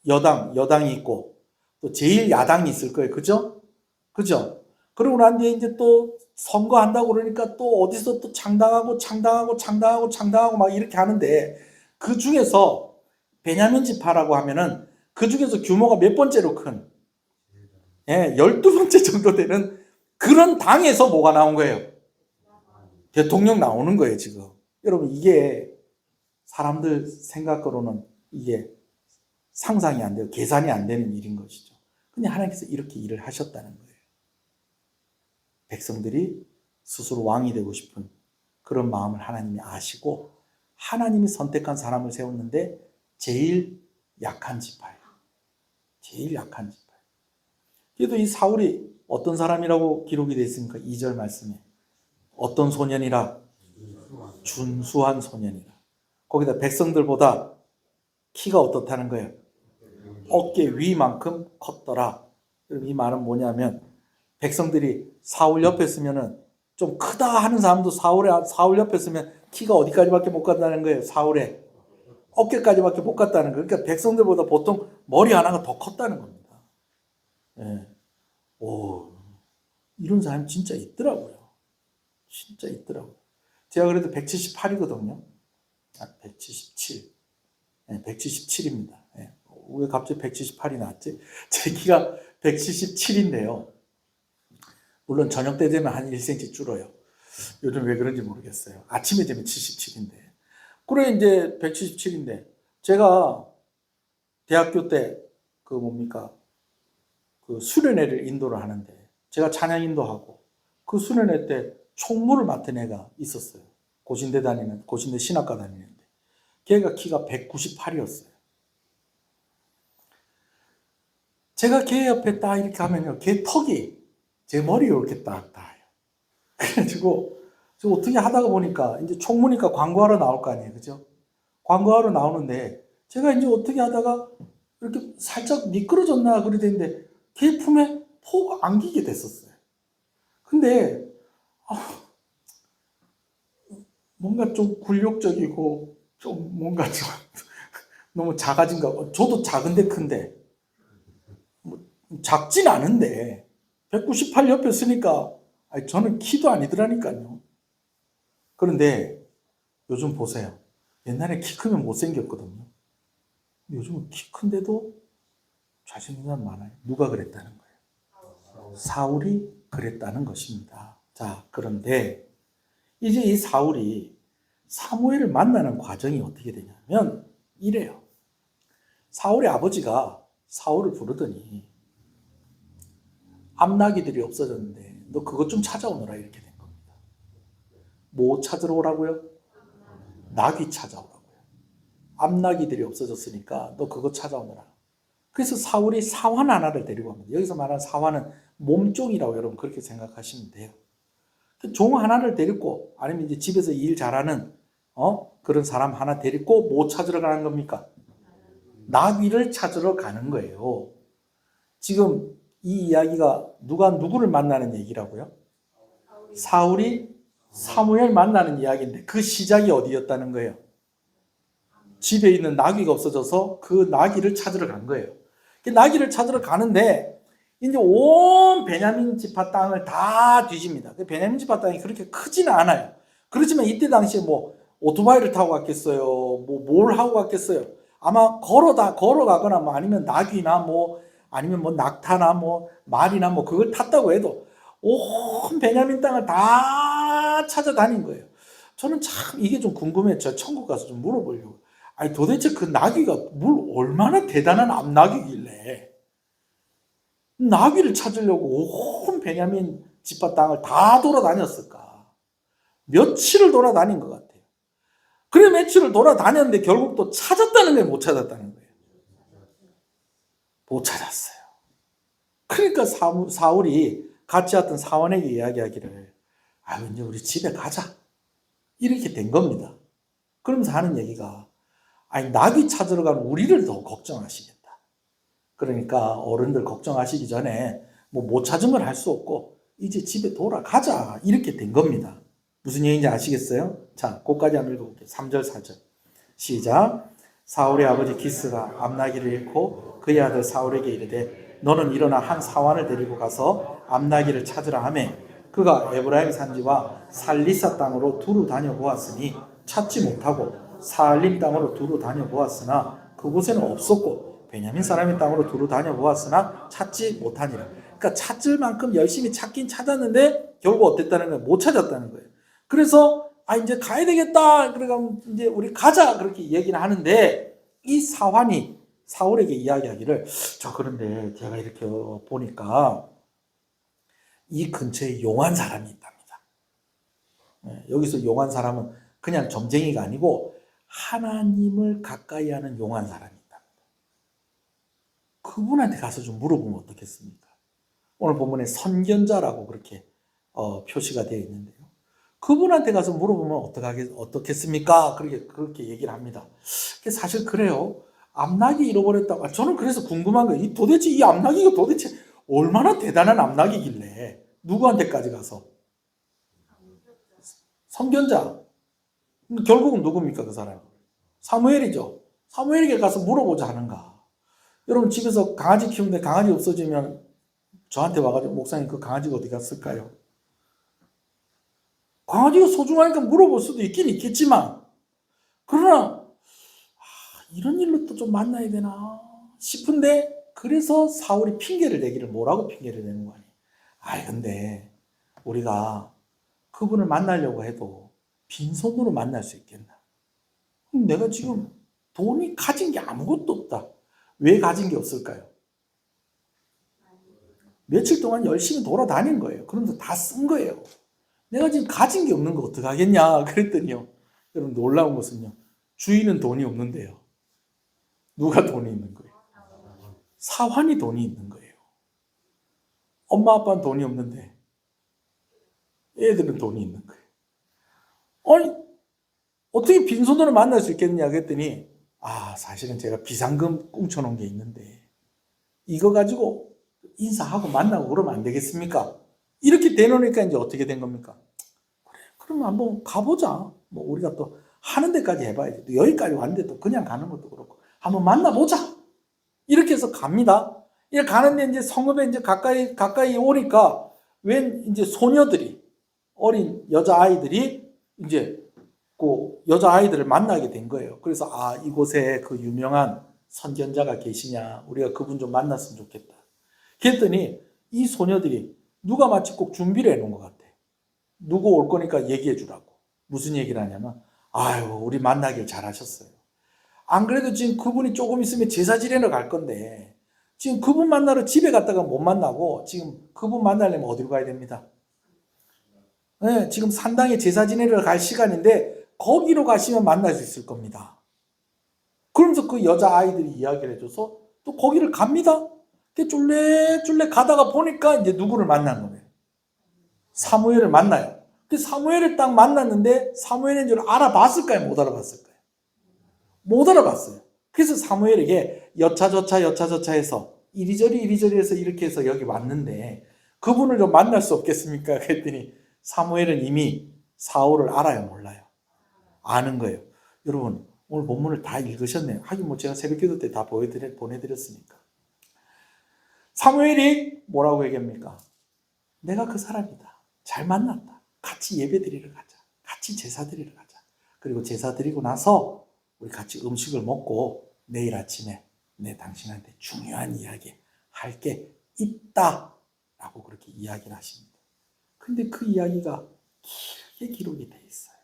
A: 여당이 있고 또 제일 야당이 있을 거예요. 그죠? 그러고 난 뒤에 이제 또 선거한다고 그러니까 또 어디서 또 창당하고 막 이렇게 하는데 그 중에서 베냐민 지파라고 하면은 그 중에서 규모가 몇 번째로 큰 12번째 정도 되는 그런 당에서 뭐가 나온 거예요? 대통령 나오는 거예요, 지금. 여러분, 이게 사람들 생각으로는 이게 상상이 안 돼요. 계산이 안 되는 일인 것이죠. 근데 하나님께서 이렇게 일을 하셨다는 거예요. 백성들이 스스로 왕이 되고 싶은 그런 마음을 하나님이 아시고 하나님이 선택한 사람을 세웠는데 제일 약한 지파예요. 제일 약한 지파. 그래도 이 사울이 어떤 사람이라고 기록이 되어 있습니까? 2절 말씀에. 어떤 소년이라? 준수한 소년이라. 거기다 백성들보다 키가 어떻다는 거예요? 어깨 위만큼 컸더라. 그럼 이 말은 뭐냐면 백성들이 사울 옆에 있으면은 좀 크다 하는 사람도 사울 옆에 있으면 키가 어디까지밖에 못 간다는 거예요. 사울의 어깨까지밖에 못 갔다는 거예요. 그러니까 백성들보다 보통 머리 하나가 더 컸다는 겁니다. 예. 오, 이런 사람 진짜 있더라고요. 진짜 있더라고요. 제가 그래도 178이거든요. 177. 네, 177입니다. 네. 왜 갑자기 178이 나왔지? 제 키가 177인데요. 물론 저녁 때 되면 한 1cm 줄어요. 요즘 왜 그런지 모르겠어요. 아침에 되면 77인데. 그래, 이제 177인데. 제가 대학교 때, 그 수련회를 인도를 하는데, 제가 찬양 인도하고, 그 수련회 때 총무를 맡은 애가 있었어요. 고신대 신학과 다니는데. 걔가 키가 198이었어요. 제가 걔 옆에 딱 이렇게 하면요, 걔 턱이 제 머리에 이렇게 딱 닿아요. 그래가지고, 어떻게 하다가 보니까, 이제 총무니까 광고하러 나올 거 아니에요. 그죠? 광고하러 나오는데, 제가 이제 어떻게 하다가 이렇게 살짝 미끄러졌나 그러는데, 걔 품에 푹 안기게 됐었어요. 근데, 뭔가 좀 굴욕적이고, 좀 뭔가 좀 너무 작아진가. 저도 작은데 큰데, 작진 않은데 198 옆에 쓰니까 저는 키도 아니더라니까요. 그런데 요즘 보세요. 옛날에 키 크면 못생겼거든요. 요즘은 키 큰데도 잘생긴 사람 많아요. 누가 그랬다는 거예요? 사울이 그랬다는 것입니다. 자, 그런데 이제 이 사울이 사무엘을 만나는 과정이 어떻게 되냐면 이래요. 사울의 아버지가 사울을 부르더니 암나기들이 없어졌는데 너 그것 좀 찾아오너라 이렇게 된 겁니다. 뭐 찾으러 오라고요? 나귀 찾아오라고요. 암나기들이 없어졌으니까 너 그거 찾아오너라. 그래서 사울이 사환 하나를 데리고 갑니다. 여기서 말하는 사환은 몸종이라고 여러분 그렇게 생각하시면 돼요. 종 하나를 데리고 아니면 이제 집에서 일 잘하는 그런 사람 하나 데리고 뭐 찾으러 가는 겁니까? 나귀를 찾으러 가는 거예요. 지금 이 이야기가 누가 누구를 만나는 얘기라고요? 사울이 사무엘 만나는 이야기인데 그 시작이 어디였다는 거예요? 집에 있는 나귀가 없어져서 그 나귀를 찾으러 간 거예요. 그 나귀를 찾으러 가는데 이제 온 베냐민 지파 땅을 다 뒤집니다. 그 베냐민 지파 땅이 그렇게 크지는 않아요. 그렇지만 이때 당시에 뭐 오토바이를 타고 갔겠어요. 뭐 뭘 하고 갔겠어요. 아마 걸어가거나 뭐 아니면 나귀나 뭐 아니면 뭐 낙타나 뭐 말이나 뭐 그걸 탔다고 해도 온 베냐민 땅을 다 찾아다닌 거예요. 저는 참 이게 좀 궁금해요. 저 천국 가서 좀 물어보려고. 아니 도대체 그 나귀가 얼마나 대단한 암나귀길래 나귀를 찾으려고 온 베냐민 지파 땅을 다 돌아다녔을까? 며칠을 돌아다닌 것 같아요. 그래 며칠을 돌아다녔는데 결국 또 찾았다는 거예요? 못 찾았다는 거예요? 못 찾았어요. 그러니까 사울이 같이 왔던 사원에게 이야기하기를 이제 우리 집에 가자. 이렇게 된 겁니다. 그러면서 하는 얘기가 나귀 찾으러 가는 우리를 더 걱정하시겠다. 그러니까 어른들 걱정하시기 전에 뭐 못 찾은 걸 할 수 없고 이제 집에 돌아가자. 이렇게 된 겁니다. 무슨 얘기인지 아시겠어요? 자, 그까지 한번 읽어볼게요. 3절 4절 시작. 사울의 아버지 기스가 암나귀를 잃고 그의 아들 사울에게 이르되 너는 일어나 한 사환을 데리고 가서 암나귀를 찾으라 하매 그가 에브라임 산지와 살리사 땅으로 두루 다녀보았으니 찾지 못하고 사알림 땅으로 두루 다녀보았으나 그곳에는 없었고 베냐민 사람의 땅으로 두루 다녀보았으나 찾지 못하니라. 그러니까 찾을 만큼 열심히 찾긴 찾았는데 결국 어땠다는 거예요? 못 찾았다는 거예요. 그래서 이제 가야 되겠다. 그러니까 이제 우리 가자. 그렇게 얘기를 하는데 이 사환이 사울에게 이야기하기를 그런데 제가 이렇게 보니까 이 근처에 용한 사람이 있답니다. 여기서 용한 사람은 그냥 점쟁이가 아니고 하나님을 가까이 하는 용한 사람이 있답니다. 그분한테 가서 좀 물어보면 어떻겠습니까? 오늘 본문에 선견자라고 그렇게 표시가 되어 있는데요. 그분한테 가서 물어보면 어떻겠습니까? 그렇게 얘기를 합니다. 사실 그래요. 암나귀 잃어버렸다고. 저는 그래서 궁금한 거예요. 도대체 이 암나귀가 도대체 얼마나 대단한 암나귀길래 누구한테까지 가서? 선견자. 결국은 누굽니까 그 사람? 사무엘이죠. 사무엘에게 가서 물어보자 하는가. 여러분 집에서 강아지 키우는데 강아지 없어지면 저한테 와가지고 목사님 그 강아지가 어디 갔을까요? 강아지가 소중하니까 물어볼 수도 있긴 있겠지만 그러나 이런 일로 또 좀 만나야 되나 싶은데 그래서 사울이 핑계를 대기를 뭐라고 핑계를 대는 거 아니에요? 근데 우리가 그분을 만나려고 해도 빈손으로 만날 수 있겠나? 내가 지금 돈이 가진 게 아무것도 없다. 왜 가진 게 없을까요? 며칠 동안 열심히 돌아다닌 거예요. 그런데 다 쓴 거예요. 내가 지금 가진 게 없는 거 어떡하겠냐 그랬더니요. 여러분 놀라운 것은요. 주인은 돈이 없는데요. 누가 돈이 있는 거예요? 사환이 돈이 있는 거예요. 엄마 아빠는 돈이 없는데 애들은 돈이 있는 거예요. 아니 어떻게 빈손으로 만날 수 있겠냐 그랬더니 사실은 제가 비상금 꽁쳐놓은 게 있는데 이거 가지고 인사하고 만나고 그러면 안 되겠습니까? 이렇게 대놓으니까 이제 어떻게 된 겁니까? 그래, 그러면 한번 가보자. 우리가 또 하는 데까지 해봐야지. 또 여기까지 왔는데 또 그냥 가는 것도 그렇고 한번 만나보자. 이렇게 해서 갑니다. 이렇게 가는데 이제 성읍에 이제 가까이 오니까 웬 이제 소녀들이 어린 여자아이들이 이제 그 여자아이들을 만나게 된 거예요. 그래서 이곳에 그 유명한 선견자가 계시냐. 우리가 그분 좀 만났으면 좋겠다. 그랬더니 이 소녀들이 누가 마치 꼭 준비를 해놓은 것 같아. 누구 올 거니까 얘기해 주라고. 무슨 얘기를 하냐면 우리 만나길 잘하셨어요. 안 그래도 지금 그분이 조금 있으면 제사 지내러 갈 건데 지금 그분 만나러 집에 갔다가 못 만나고 지금 그분 만나려면 어디로 가야 됩니다. 네, 지금 산당에 제사 지내러 갈 시간인데 거기로 가시면 만날 수 있을 겁니다. 그러면서 그 여자아이들이 이야기를 해줘서 또 거기를 갑니다. 쫄래쫄래 가다가 보니까 이제 누구를 만난 거예요. 사무엘을 만나요. 사무엘을 딱 만났는데 사무엘인 줄 알아봤을까요? 못 알아봤을까요? 못 알아봤어요. 그래서 사무엘에게 여차저차 해서 이리저리 해서 이렇게 해서 여기 왔는데 그분을 좀 만날 수 없겠습니까? 그랬더니 사무엘은 이미 사울을 알아요? 몰라요? 아는 거예요. 여러분 오늘 본문을 다 읽으셨네요. 하긴 제가 새벽기도 때 다 보내드렸으니까. 사무엘이 뭐라고 얘기합니까? 내가 그 사람이다. 잘 만났다. 같이 예배 드리러 가자. 같이 제사 드리러 가자. 그리고 제사 드리고 나서 우리 같이 음식을 먹고 내일 아침에 당신한테 중요한 이야기 할 게 있다. 라고 그렇게 이야기를 하십니다. 근데 그 이야기가 길게 기록이 돼 있어요.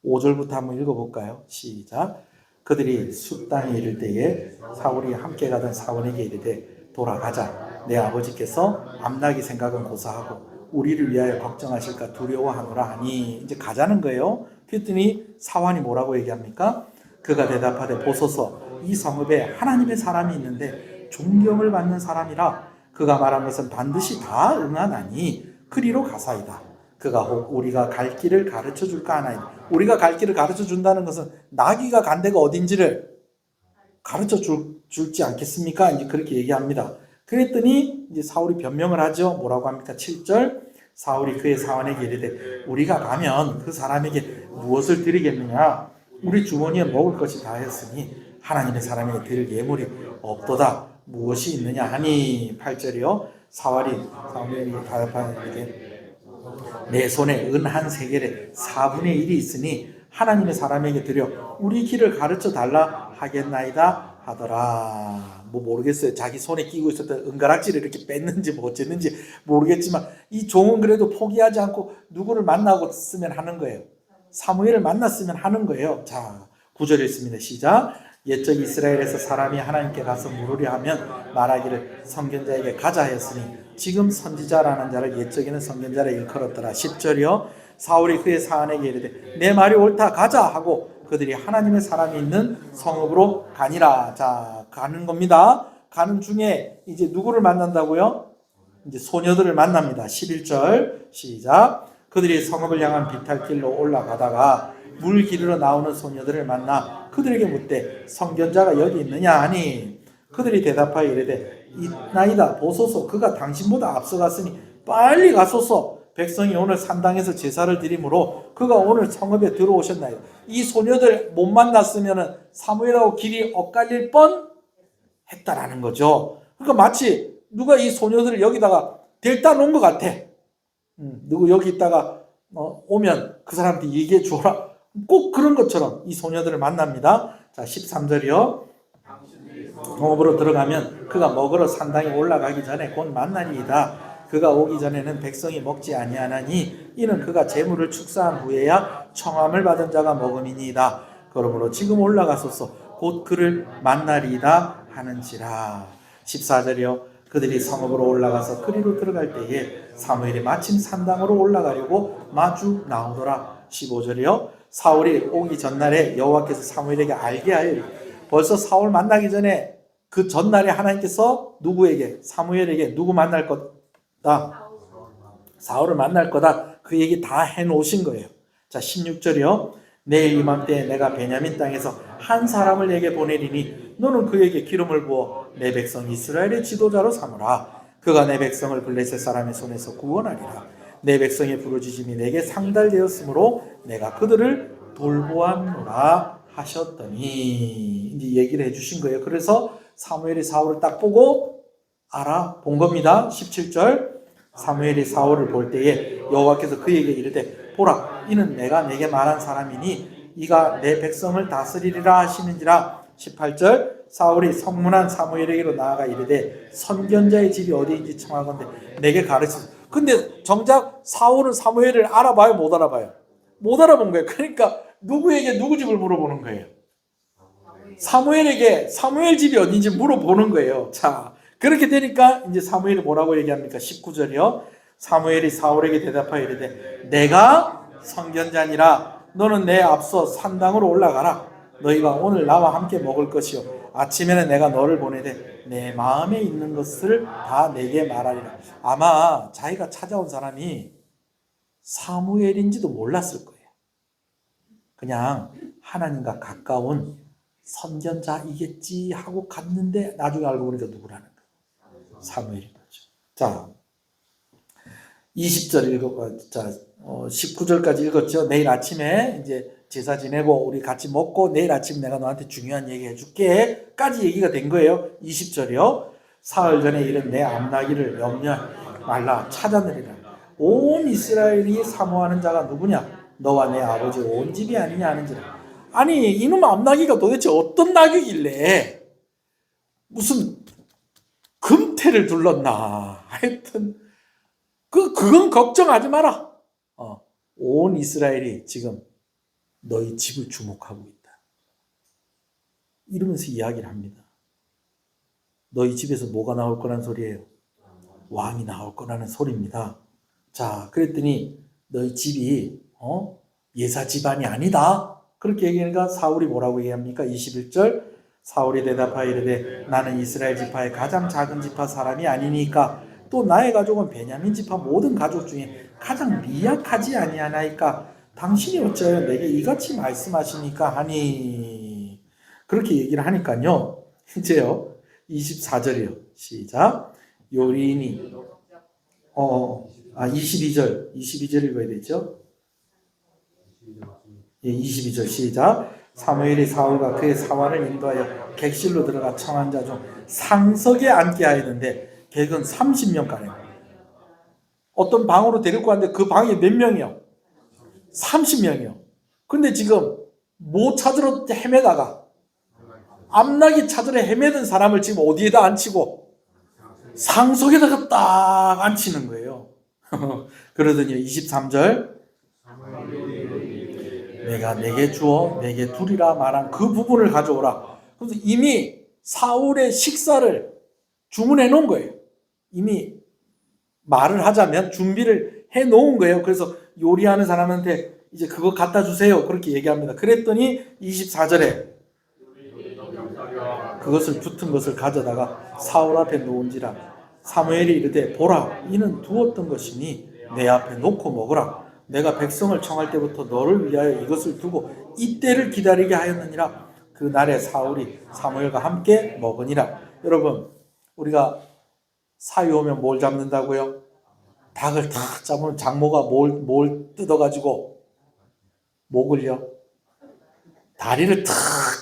A: 5절부터 한번 읽어볼까요? 시작. 그들이 숫 땅에 이를 때에 사울이 함께 가던 사원에게 이르되 돌아가자. 내 아버지께서 암나기 생각은 고사하고 우리를 위하여 걱정하실까 두려워하노라 하니 이제 가자는 거예요. 그랬더니 사환이 뭐라고 얘기합니까? 그가 대답하되 보소서 이 성읍에 하나님의 사람이 있는데 존경을 받는 사람이라 그가 말한 것은 반드시 다 응하나니 그리로 가사이다. 그가 혹 우리가 갈 길을 가르쳐 줄까 하나이다. 우리가 갈 길을 가르쳐 준다는 것은 나귀가 간 데가 어딘지를 가르쳐 줄지 않겠습니까? 이제 그렇게 얘기합니다. 그랬더니 이제 사울이 변명을 하죠. 뭐라고 합니까? 7절. 사울이 그의 사원에게 이르되 우리가 가면 그 사람에게 무엇을 드리겠느냐? 우리 주머니에 먹을 것이 다였으니 하나님의 사람에게 드릴 예물이 없도다. 무엇이 있느냐 하니 8절이요. 사울이 대답하되 내 손에 은 한 세겔에 4분의 1이 있으니 하나님의 사람에게 드려 우리 길을 가르쳐 달라 하겠나이다 하더라. 모르겠어요. 자기 손에 끼고 있었던 은가락지를 이렇게 뺐는지 어쨌는지 모르겠지만 이 종은 그래도 포기하지 않고 누구를 만나고 쓰면 하는 거예요. 사무엘을 만났으면 하는 거예요. 자, 9절 읽습니다. 시작. 옛적 이스라엘에서 사람이 하나님께 가서 물으려 하면 말하기를 선견자에게 가자 하였으니 지금 선지자라는 자를 옛적에는 선견자라 일컬었더라. 10절이요. 사울이 그의 사안에게 이르되 내 말이 옳다 가자 하고 그들이 하나님의 사람이 있는 성읍으로 가니라. 자, 가는 겁니다. 가는 중에 이제 누구를 만난다고요? 이제 소녀들을 만납니다. 11절 시작. 그들이 성읍을 향한 비탈길로 올라가다가 물 기르러 나오는 소녀들을 만나 그들에게 묻되 선견자가 여기 있느냐 하니 그들이 대답하여 이르되 있나이다. 보소서 그가 당신보다 앞서갔으니 빨리 가소서. 백성이 오늘 산당에서 제사를 드리므로 그가 오늘 성읍에 들어오셨나이다. 이 소녀들 못 만났으면 사무엘하고 길이 엇갈릴 뻔 했다라는 거죠. 그러니까 마치 누가 이 소녀들을 여기다가 데려다 놓은 것 같아. 누구 여기 있다가 오면 그 사람한테 얘기해 주어라. 꼭 그런 것처럼 이 소녀들을 만납니다. 자, 13절이요. 성읍으로 들어가면 그가 먹으러 산당에 올라가기 전에 곧 만나니이다. 그가 오기 전에는 백성이 먹지 아니하나니 이는 그가 재물을 축사한 후에야 청함을 받은 자가 먹음이니이다. 그러므로 지금 올라가소서 곧 그를 만나리이다 하는지라. 14절이요. 그들이 성읍으로 올라가서 그리로 들어갈 때에 사무엘이 마침 산당으로 올라가려고 마주 나오더라. 15절이요. 사울이 오기 전날에 여호와께서 사무엘에게 알게 하여 벌써 사울 만나기 전에 그 전날에 하나님께서 누구에게? 사무엘에게 누구 만날 거다? 사울을 만날 거다. 그 얘기 다 해놓으신 거예요. 자, 16절이요. 내일 이맘때 내가 베냐민 땅에서 한 사람을 내게 보내리니 너는 그에게 기름을 부어 내 백성 이스라엘의 지도자로 삼으라. 그가 내 백성을 블레셋 사람의 손에서 구원하리라. 내 백성의 부르짖음이 내게 상달되었으므로 내가 그들을 돌보았노라 하셨더니 이제 얘기를 해주신 거예요. 그래서 사무엘이 사울을 딱 보고 알아본 겁니다. 17절. 사무엘이 사울을 볼 때에 여호와께서 그에게 이르되 보라 이는 내가 내게 말한 사람이니 이가 내 백성을 다스리리라 하시는지라. 18절. 사울이 성문한 사무엘에게로 나아가 이르되 선견자의 집이 어디인지 청하건대 내게 가르치소서. 근데 정작 사울은 사무엘을 알아봐요, 못 알아봐요? 못 알아본 거예요. 그러니까 누구에게 누구 집을 물어보는 거예요? 사무엘에게 사무엘 집이 어딘지 물어보는 거예요. 자, 그렇게 되니까 이제 사무엘이 뭐라고 얘기합니까? 19절이요. 사무엘이 사울에게 대답하여 이르되 내가 선견자니라. 너는 내 앞서 산당으로 올라가라. 너희가 오늘 나와 함께 먹을 것이요 아침에는 내가 너를 보내되 내 마음에 있는 것을 다 내게 말하리라. 아마 자기가 찾아온 사람이 사무엘인지도 몰랐을 거예요. 그냥 하나님과 가까운 선견자이겠지 하고 갔는데 나중에 알고 보니까 누구라는 거예요. 사무엘인 거죠. 자, 20절 읽었고, 자, 19절까지 읽었죠. 내일 아침에 이제 제사 지내고 우리 같이 먹고 내일 아침 내가 너한테 중요한 얘기 해줄게 까지 얘기가 된 거예요. 20절이요. 사흘 전에 이른 내 암나기를 염려 말라 찾아내리라. 온 이스라엘이 사모하는 자가 누구냐? 너와 내 아버지 온 집이 아니냐 하는지라. 아니 이놈 암나기가 도대체 어떤 나귀길래 무슨 금태를 둘렀나. 하여튼 그건 걱정하지 마라. 온 이스라엘이 지금 너희 집을 주목하고 있다. 이러면서 이야기를 합니다. 너희 집에서 뭐가 나올 거라는 소리예요? 왕이 나올 거라는 소리입니다. 자, 그랬더니 너희 집이 예사 집안이 아니다. 그렇게 얘기하니까 사울이 뭐라고 얘기합니까? 21절. 사울이 대답하여 이르되 나는 이스라엘 지파의 가장 작은 지파 사람이 아니니까 또 나의 가족은 베냐민 지파 모든 가족 중에 가장 미약하지 아니하나이까 당신이 어찌하여 내게 이같이 말씀하시니까 하니. 그렇게 얘기를 하니까요. 이제요 24절이요. 시작. 요리인이 22절 읽어야 되죠. 예, 22절 시작. 사무엘이 사울과 그의 사환을 인도하여 객실로 들어가 청한 자 중 상석에 앉게 하였는데 객은 30명가량. 어떤 방으로 데리고 갔는데 그 방이 몇 명이요? 30명이요. 근데 지금 뭐 찾으러 헤매다가 암나기 찾으러 헤매던 사람을 지금 어디에다 앉히고 상석에다가 딱 앉히는 거예요. 그러더니 23절 내가 내게 주어 내게 두리라 말한 그 부분을 가져오라. 그래서 이미 사울의 식사를 주문해 놓은 거예요. 이미 말을 하자면 준비를 해 놓은 거예요. 그래서 요리하는 사람한테 이제 그거 갖다 주세요. 그렇게 얘기합니다. 그랬더니 24절에 그것을 붙은 것을 가져다가 사울 앞에 놓은지라. 사무엘이 이르되 보라 이는 두었던 것이니 내 앞에 놓고 먹으라. 내가 백성을 청할 때부터 너를 위하여 이것을 두고 이때를 기다리게 하였느니라. 그 날에 사울이 사무엘과 함께 먹으니라. 여러분, 우리가 사위 오면 뭘 잡는다고요? 닭을 탁 잡으면 장모가 뭘 뜯어가지고 목을요, 다리를 탁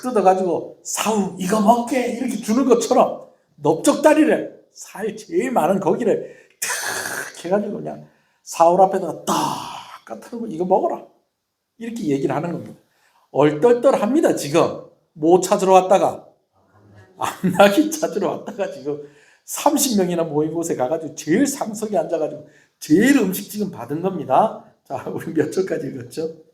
A: 뜯어가지고 사우 이거 먹게 이렇게 주는 것처럼 넓적다리를 살 제일 많은 거기를 탁 해가지고 그냥 사울 앞에다가 딱 갖다 놓고 이거 먹어라 이렇게 얘기를 하는 겁니다. 얼떨떨합니다. 지금 뭐 찾으러 왔다가 암나기 찾으러 왔다가 지금 30명이나 모인 곳에 가가지고 제일 상석에 앉아가지고 제일 음식 지금 받은 겁니다. 자, 우리 몇 절까지 읽었죠?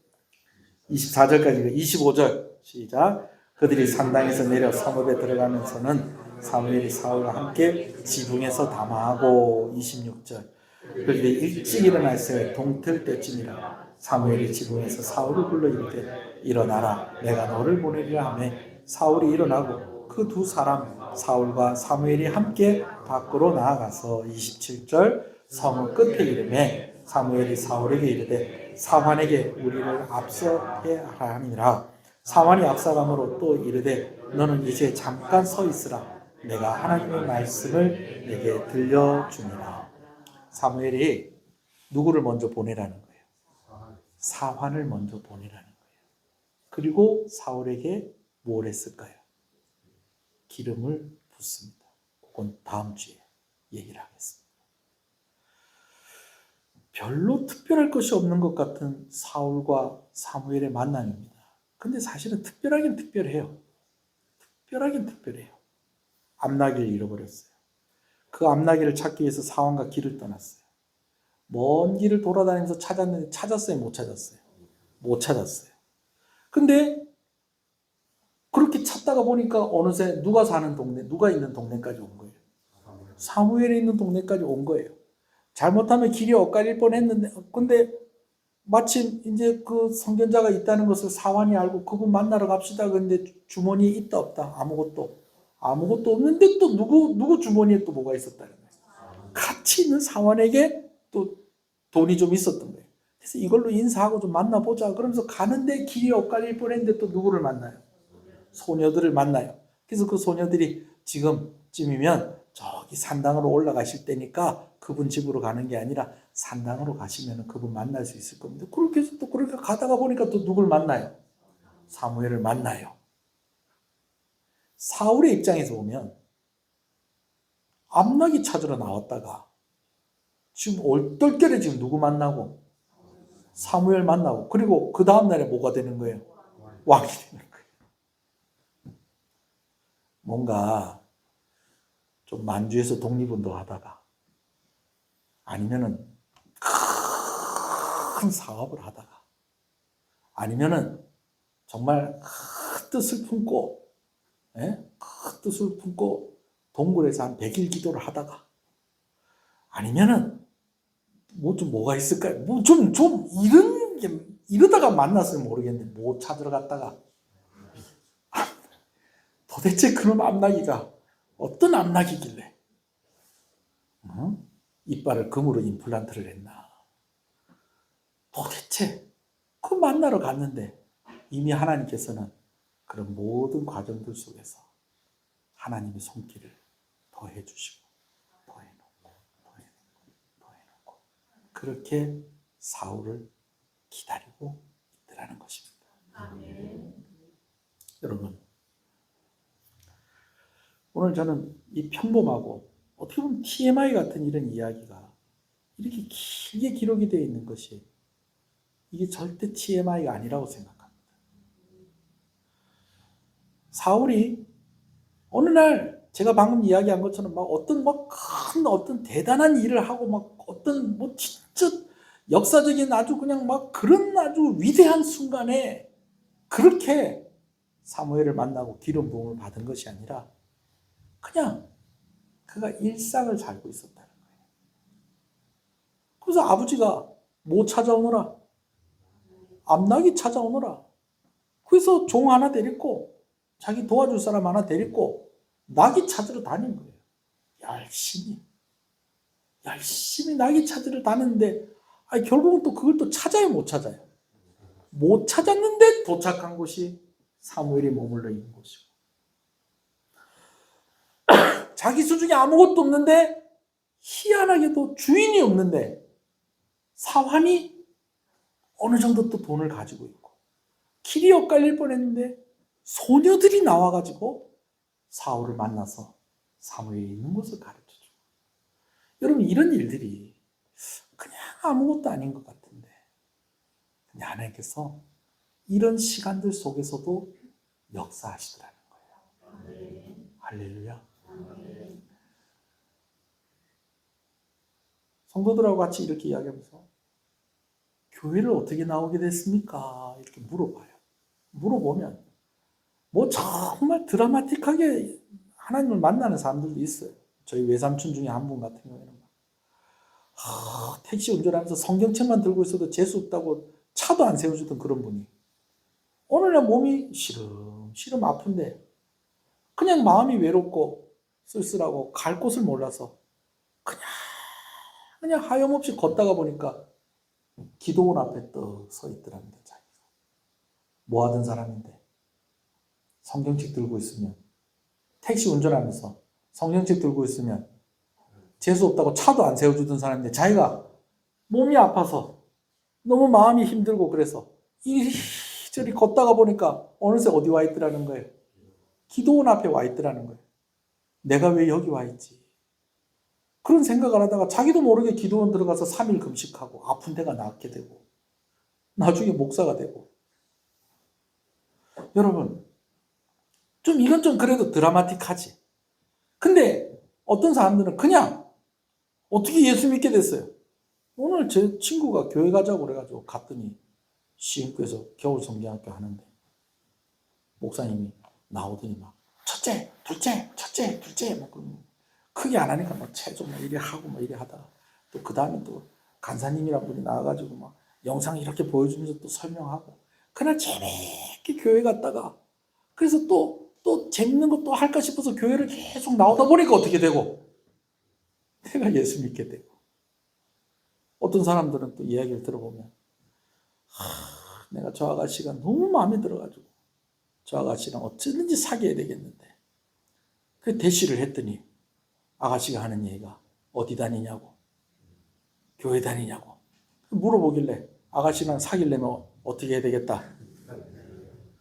A: 24절까지, 25절 시작. 그들이 산당에서 내려 성읍에 들어가면서는 사무엘이 사울과 함께 지붕에서 담화하고. 26절. 그들이 일찍 일어났어요. 동틀 때쯤이라. 사무엘이 지붕에서 사울을 불러 이르되 일어나라 내가 너를 보내리라 하며 사울이 일어나고 그 두 사람 사울과 사무엘이 함께 밖으로 나아가서. 27절. 성읍 끝에 이르매 사무엘이 사울에게 이르되 사환에게 우리를 앞서게 하니라. 사환이 앞서감으로 또 이르되 너는 이제 잠깐 서 있으라. 내가 하나님의 말씀을 내게 들려주니라. 사무엘이 누구를 먼저 보내라는 거예요? 사환을 먼저 보내라는 거예요. 그리고 사울에게 뭘 했을까요? 기름을 붓습니다. 그건 다음 주에 얘기를 하겠습니다. 별로 특별할 것이 없는 것 같은 사울과 사무엘의 만남입니다. 근데 사실은 특별하긴 특별해요. 특별하긴 특별해요. 암나기를 잃어버렸어요. 그 암나기를 찾기 위해서 사환과 길을 떠났어요. 먼 길을 돌아다니면서 찾았는데 찾았어요? 못 찾았어요? 못 찾았어요. 근데 그렇게 찾다가 보니까 어느새 누가 사는 동네, 누가 있는 동네까지 온 거예요. 사무엘이 있는 동네까지 온 거예요. 잘못하면 길이 엇갈릴 뻔했는데, 근데 마침 이제 그 선견자가 있다는 것을 사환이 알고 그분 만나러 갑시다. 근데 주머니에 있다 없다? 아무것도 없는데 또 누구 주머니에 또 뭐가 있었다는 거예요. 같이 있는 사환에게 또 돈이 좀 있었던 거예요. 그래서 이걸로 인사하고 좀 만나보자. 그러면서 가는데 길이 엇갈릴 뻔했는데 또 누구를 만나요? 소녀들을 만나요. 그래서 그 소녀들이 지금쯤이면 저기 산당으로 올라가실 때니까 그분 집으로 가는 게 아니라 산당으로 가시면 그분 만날 수 있을 겁니다. 그렇게 해서 또 그렇게 가다가 보니까 또 누굴 만나요? 사무엘을 만나요. 사울의 입장에서 보면 암나기 찾으러 나왔다가 지금 얼떨결에 지금 누구 만나고? 사무엘 만나고, 그리고 그 다음날에 뭐가 되는 거예요? 왕이 되는 거예요. 뭔가 좀 만주에서 독립운동 하다가 아니면은 큰 사업을 하다가 아니면은 정말 큰 뜻을 품고 큰 뜻을 품고 동굴에서 한 100일 기도를 하다가 아니면은 뭐가 있을까요? 좀 이런 게 이러다가 만났으면 모르겠는데 뭐 찾으러 갔다가 도대체 그놈 암나기가 어떤 암나기길래 이빨을 금으로 임플란트를 했나? 도대체 그 만나러 갔는데 이미 하나님께서는 그런 모든 과정들 속에서 하나님의 손길을 더해주시고 더해놓고 그렇게 사울을 기다리고 있더라는 것입니다. 아멘. 여러분, 오늘 저는 이 평범하고 어떻게 보면 TMI 같은 이런 이야기가 이렇게 길게 기록이 되어 있는 것이 이게 절대 TMI가 아니라고 생각합니다. 사울이 어느 날 제가 방금 이야기한 것처럼 큰 어떤 대단한 일을 하고 어떤 진짜 역사적인 아주 그냥 그런 아주 위대한 순간에 그렇게 사무엘을 만나고 기름 부음을 받은 것이 아니라 그냥 그가 일상을 살고 있었다는 거예요. 그래서 아버지가 뭐 찾아오너라? 암나기 찾아오너라. 그래서 종 하나 데리고 자기 도와줄 사람 하나 데리고 낙이 찾으러 다닌 거예요. 열심히 낙이 찾으러 다녔는데 결국은 또 그걸 또 찾아요, 못 찾아요? 못 찾았는데 도착한 곳이 사무엘이 머물러 있는 곳이고, 자기 수중에 아무것도 없는데, 희한하게도 주인이 없는데 사환이 어느 정도 또 돈을 가지고 있고, 길이 엇갈릴 뻔했는데 소녀들이 나와가지고 사울을 만나서 사무엘이 있는 곳을 가르쳐주고. 여러분, 이런 일들이 그냥 아무것도 아닌 것 같은데 하나님께서 이런 시간들 속에서도 역사하시더라는 거예요. 할렐루야. 성도들하고 같이 이렇게 이야기하면서 교회를 어떻게 나오게 됐습니까? 이렇게 물어봐요. 물어보면 뭐 정말 드라마틱하게 하나님을 만나는 사람들도 있어요. 저희 외삼촌 중에 한 분 같은 경우에는 택시 운전하면서 성경책만 들고 있어도 재수 없다고 차도 안 세워주던 그런 분이 어느 날 몸이 시름 아픈데 그냥 마음이 외롭고 쓸쓸하고 갈 곳을 몰라서 그냥 하염없이 걷다가 보니까 기도원 앞에 떡 서 있더랍니다. 자기가 뭐 하던 사람인데 성경책 들고 있으면, 택시 운전하면서 성경책 들고 있으면 재수 없다고 차도 안 세워주던 사람인데 자기가 몸이 아파서 너무 마음이 힘들고 그래서 이리저리 걷다가 보니까 어느새 어디 와 있더라는 거예요. 기도원 앞에 와 있더라는 거예요. 내가 왜 여기 와 있지? 그런 생각을 하다가 자기도 모르게 기도원 들어가서 3일 금식하고 아픈 데가 낫게 되고 나중에 목사가 되고. 여러분, 이건 좀 그래도 드라마틱하지. 근데 어떤 사람들은 그냥 어떻게 예수 믿게 됐어요? 오늘 제 친구가 교회 가자고 그래가지고 갔더니 시흥교에서 겨울성경학교 하는데 목사님이 나오더니 막 첫째, 둘째 막 크게 안 하니까 막 체조 막 이래 하고 막 이래 하다가 또 그 다음에 또 간사님이란 분이 나와가지고 막 영상 이렇게 보여주면서 또 설명하고, 그날 재밌게 교회 갔다가 그래서 또 재밌는 거 또 할까 싶어서 교회를 계속 나오다 보니까 어떻게 되고 내가 예수 믿게 되고. 어떤 사람들은 또 이야기를 들어보면 내가 저 아가씨가 너무 마음에 들어가지고 저 아가씨랑 어쩌든지 사귀어야 되겠는데 그 대시를 했더니 아가씨가 하는 얘기가 어디 다니냐고, 교회 다니냐고 물어보길래 아가씨랑 사귀려면 어떻게 해야 되겠다?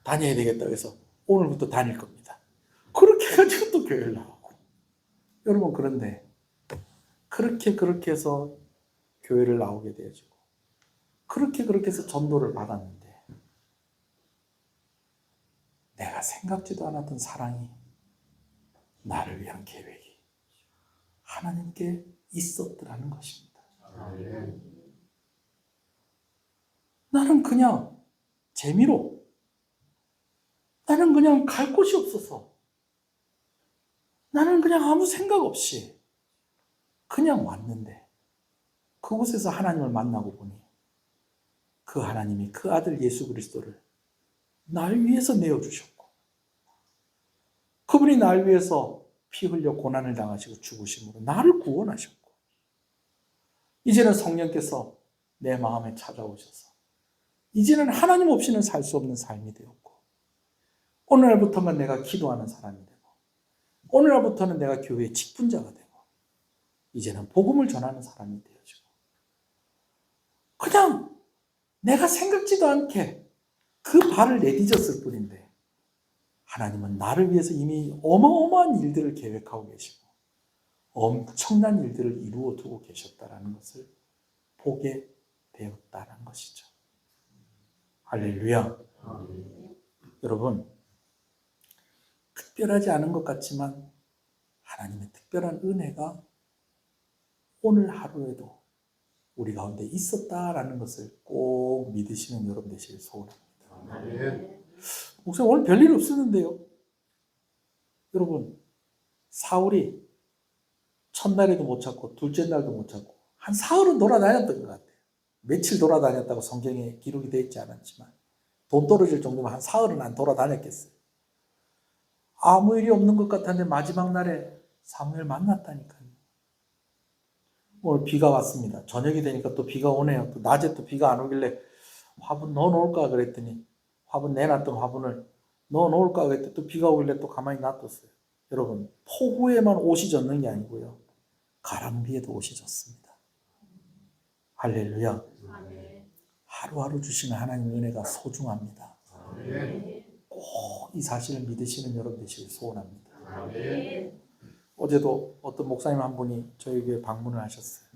A: 다녀야 되겠다. 그래서 오늘부터 다닐 겁니다. 그렇게 해가지고 또 교회를 나오고. 여러분, 그런데 그렇게 해서 교회를 나오게 되어지고 그렇게 해서 전도를 받았는데 내가 생각지도 않았던 사랑이, 나를 위한 계획이 하나님께 있었더라는 것입니다. 나는 그냥 재미로, 나는 그냥 갈 곳이 없어서, 나는 그냥 아무 생각 없이 그냥 왔는데 그곳에서 하나님을 만나고 보니 그 하나님이 그 아들 예수 그리스도를 날 위해서 내어주셨고, 그분이 날 위해서 피 흘려 고난을 당하시고 죽으심으로 나를 구원하셨고, 이제는 성령께서 내 마음에 찾아오셔서 이제는 하나님 없이는 살 수 없는 삶이 되었고, 오늘날부터는 내가 기도하는 사람이 되고, 오늘날부터는 내가 교회의 직분자가 되고, 이제는 복음을 전하는 사람이 되어지고, 그냥 내가 생각지도 않게 그 발을 내딛었을 뿐인데 하나님은 나를 위해서 이미 어마어마한 일들을 계획하고 계시고 엄청난 일들을 이루어 두고 계셨다는 것을 보게 되었다는 것이죠. 할렐루야. 여러분, 특별하지 않은 것 같지만 하나님의 특별한 은혜가 오늘 하루에도 우리 가운데 있었다라는 것을 꼭 믿으시는 여러분 되시길 소원합니다. 목사님, 오늘 별일 없었는데요. 여러분, 사울이 첫날에도 못 찾고 둘째 날도 못 찾고 한 사흘은 돌아다녔던 것 같아요. 며칠 돌아다녔다고 성경에 기록이 되어 있지 않았지만 돈 떨어질 정도면 한 사흘은 안 돌아다녔겠어요. 아무 일이 없는 것 같았는데 마지막 날에 사무엘 만났다니까요. 오늘 비가 왔습니다. 저녁이 되니까 또 비가 오네요. 또 낮에 또 비가 안 오길래 화분 넣어놓을까 그랬더니 화분 내놨던 화분을 넣어놓을까 그랬더니 또 비가 오길래 또 가만히 놔뒀어요. 여러분, 폭우에만 옷이 젖는 게 아니고요, 가랑비에도 옷이 젖습니다. 할렐루야. 하루하루 주시는 하나님의 은혜가 소중합니다. 꼭 이 사실을 믿으시는 여러분 되시길 소원합니다. 어제도 어떤 목사님 한 분이 저희 교회 방문을 하셨어요.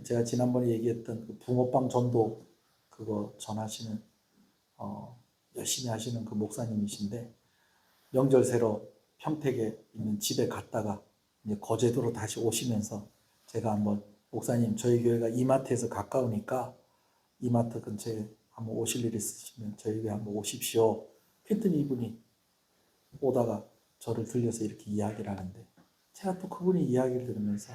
A: 제가 지난번에 얘기했던 그 붕어빵 전도 그거 전하시는 열심히 하시는 그 목사님이신데, 명절 새로 평택에 있는 집에 갔다가 이제 거제도로 다시 오시면서 제가 한번, 목사님 저희 교회가 이마트에서 가까우니까 이마트 근처에 한번 오실 일 있으시면 저희 교회 한번 오십시오 했더니 이분이 오다가 저를 들려서 이렇게 이야기를 하는데, 제가 또 그분의 이야기를 들으면서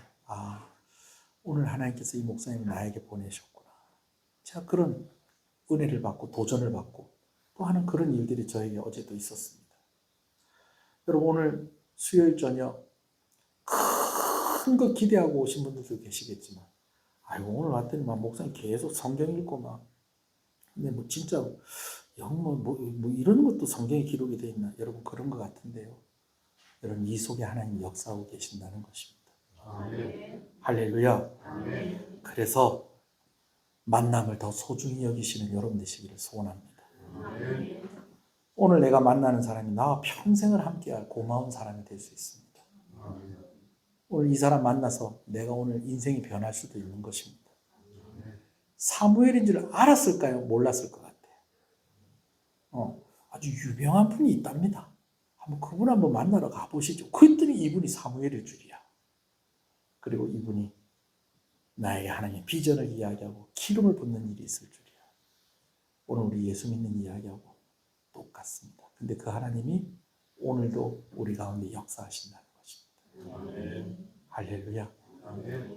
A: 오늘 하나님께서 이 목사님을 나에게 보내셨구나. 제가 그런 은혜를 받고 도전을 받고 또 하는 그런 일들이 저에게 어제도 있었습니다. 여러분, 오늘 수요일 저녁 큰 거 기대하고 오신 분들도 계시겠지만, 아이고 오늘 왔더니 막 목사님 계속 성경 읽고 막, 근데 뭐 진짜 뭐 이런 것도 성경에 기록이 되어 있나? 여러분, 그런 것 같은데요. 여러분, 이 속에 하나님이 역사하고 계신다는 것입니다. 할렐루야. 그래서 만남을 더 소중히 여기시는 여러분 되시기를 소원합니다. 오늘 내가 만나는 사람이 나와 평생을 함께할 고마운 사람이 될 수 있습니다. 오늘 이 사람 만나서 내가 오늘 인생이 변할 수도 있는 것입니다. 사무엘인 줄 알았을까요? 몰랐을 것 같아요. 아주 유명한 분이 있답니다. 그분 한번 만나러 가보시죠. 그랬더니 이분이 사무엘일 줄이야. 그리고 이분이 나에게 하나님의 비전을 이야기하고 기름을 붓는 일이 있을 줄이야. 오늘 우리 예수 믿는 이야기하고 똑같습니다. 근데 그 하나님이 오늘도 우리 가운데 역사하신다는 것입니다. 할렐루야.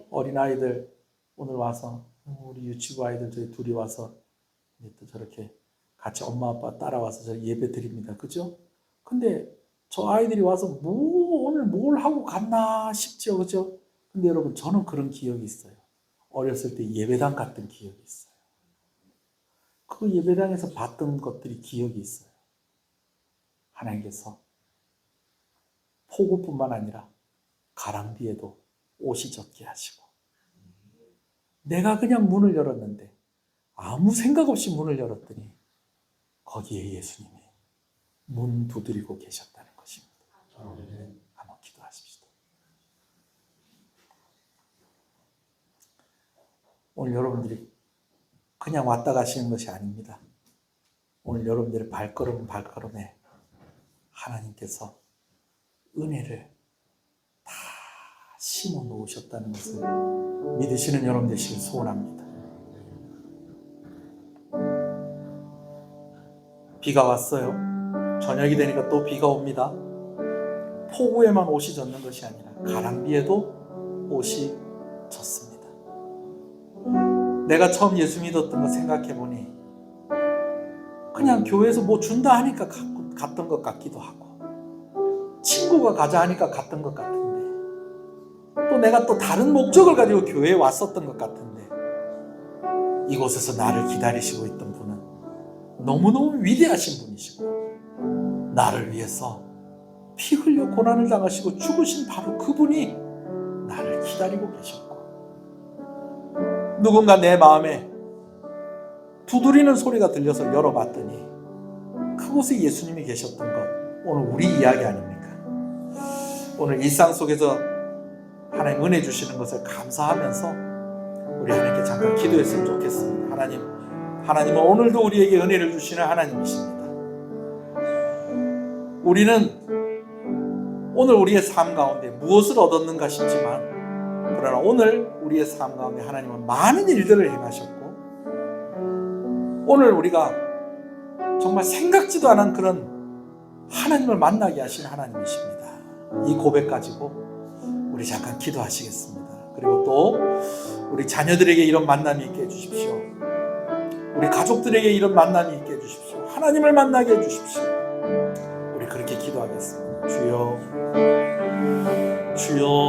A: 어린아이들 오늘 와서, 우리 유치부 아이들 저희 둘이 와서 또 저렇게 같이 엄마 아빠 따라와서 저 예배 드립니다. 그죠? 근데 저 아이들이 와서 오늘 뭘 하고 갔나 싶죠. 그죠? 근데 여러분, 저는 그런 기억이 있어요. 어렸을 때 예배당 갔던 기억이 있어요. 그 예배당에서 봤던 것들이 기억이 있어요. 하나님께서 폭우뿐만 아니라 가랑비에도 옷이 젖게 하시고, 내가 그냥 문을 열었는데 아무 생각 없이 문을 열었더니 거기에 예수님이 문 두드리고 계셨다는 것입니다. 한번 기도하십시다. 오늘 여러분들이 그냥 왔다 가시는 것이 아닙니다. 오늘 여러분들의 발걸음에 하나님께서 은혜를 다 심어 놓으셨다는 것을 믿으시는 여러분 되시길 소원합니다. 비가 왔어요. 저녁이 되니까 또 비가 옵니다. 폭우에만 옷이 젖는 것이 아니라 가랑비에도 옷이 젖습니다. 내가 처음 예수 믿었던 거 생각해보니 그냥 교회에서 뭐 준다 하니까 갔던 것 같기도 하고, 친구가 가자 하니까 갔던 것 같은데, 또 내가 또 다른 목적을 가지고 교회에 왔었던 것 같은데, 이곳에서 나를 기다리시고 있던 분은 너무너무 위대하신 분이시고, 나를 위해서 피 흘려 고난을 당하시고 죽으신 바로 그분이 나를 기다리고 계셨고, 누군가 내 마음에 두드리는 소리가 들려서 열어봤더니 그곳에 예수님이 계셨던 것, 오늘 우리 이야기 아닙니까? 오늘 일상 속에서 하나님 은혜 주시는 것을 감사하면서 우리 하나님께 잠깐 기도했으면 좋겠습니다. 하나님은 오늘도 우리에게 은혜를 주시는 하나님이십니다. 우리는 오늘 우리의 삶 가운데 무엇을 얻었는가 싶지만, 그러나 오늘 우리의 삶 가운데 하나님은 많은 일들을 행하셨고, 오늘 우리가 정말 생각지도 않은 그런 하나님을 만나게 하신 하나님이십니다. 이 고백 가지고 우리 잠깐 기도하시겠습니다. 그리고 또 우리 자녀들에게 이런 만남이 있게 해주십시오. 우리 가족들에게 이런 만남이 있게 해주십시오. 하나님을 만나게 해주십시오. 우리 그렇게 기도하겠습니다. 기도하겠습니다. 주여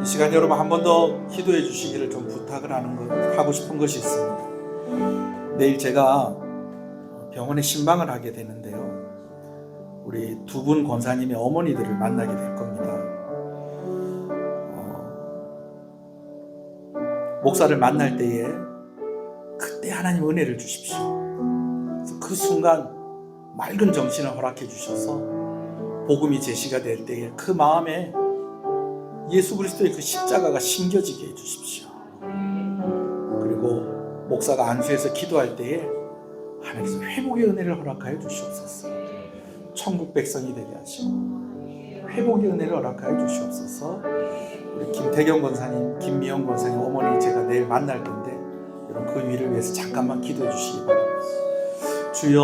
A: 이 시간 여러분 한 번 더 기도해 주시기를 좀 부탁을 하고 싶은 것이 있습니다. 내일 제가 병원에 신방을 하게 되는데요. 우리 두 분 권사님의 어머니들을 만나게 될 겁니다. 목사를 만날 때에 그때 하나님 은혜를 주십시오. 그래서 그 순간 맑은 정신을 허락해 주셔서 복음이 제시가 될 때에 그 마음에 예수 그리스도의 그 십자가가 심겨지게 해주십시오. 그리고 목사가 안수해서 기도할 때에 하나님께서 회복의 은혜를 허락하여 주시옵소서. 천국 백성이 되게 하시고 회복의 은혜를 허락하여 주시옵소서. 우리 김태경 권사님, 김미영 권사님 어머니 제가 내일 만날 건데 여러분 그 위를 위해서 잠깐만 기도해 주시기 바랍니다. 주여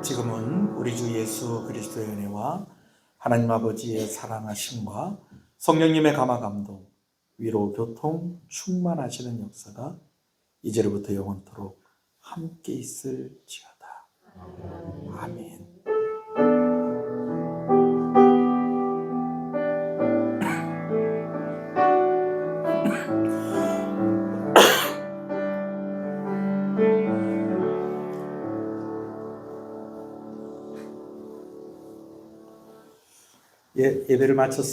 A: 지금은 우리 주 예수 그리스도의 은혜와 하나님 아버지의 사랑하심과 성령님의 감화 감동, 위로 교통 충만하시는 역사가 이제로부터 영원토록 함께 있을지어다. 아멘. 예배를 마쳤습니다.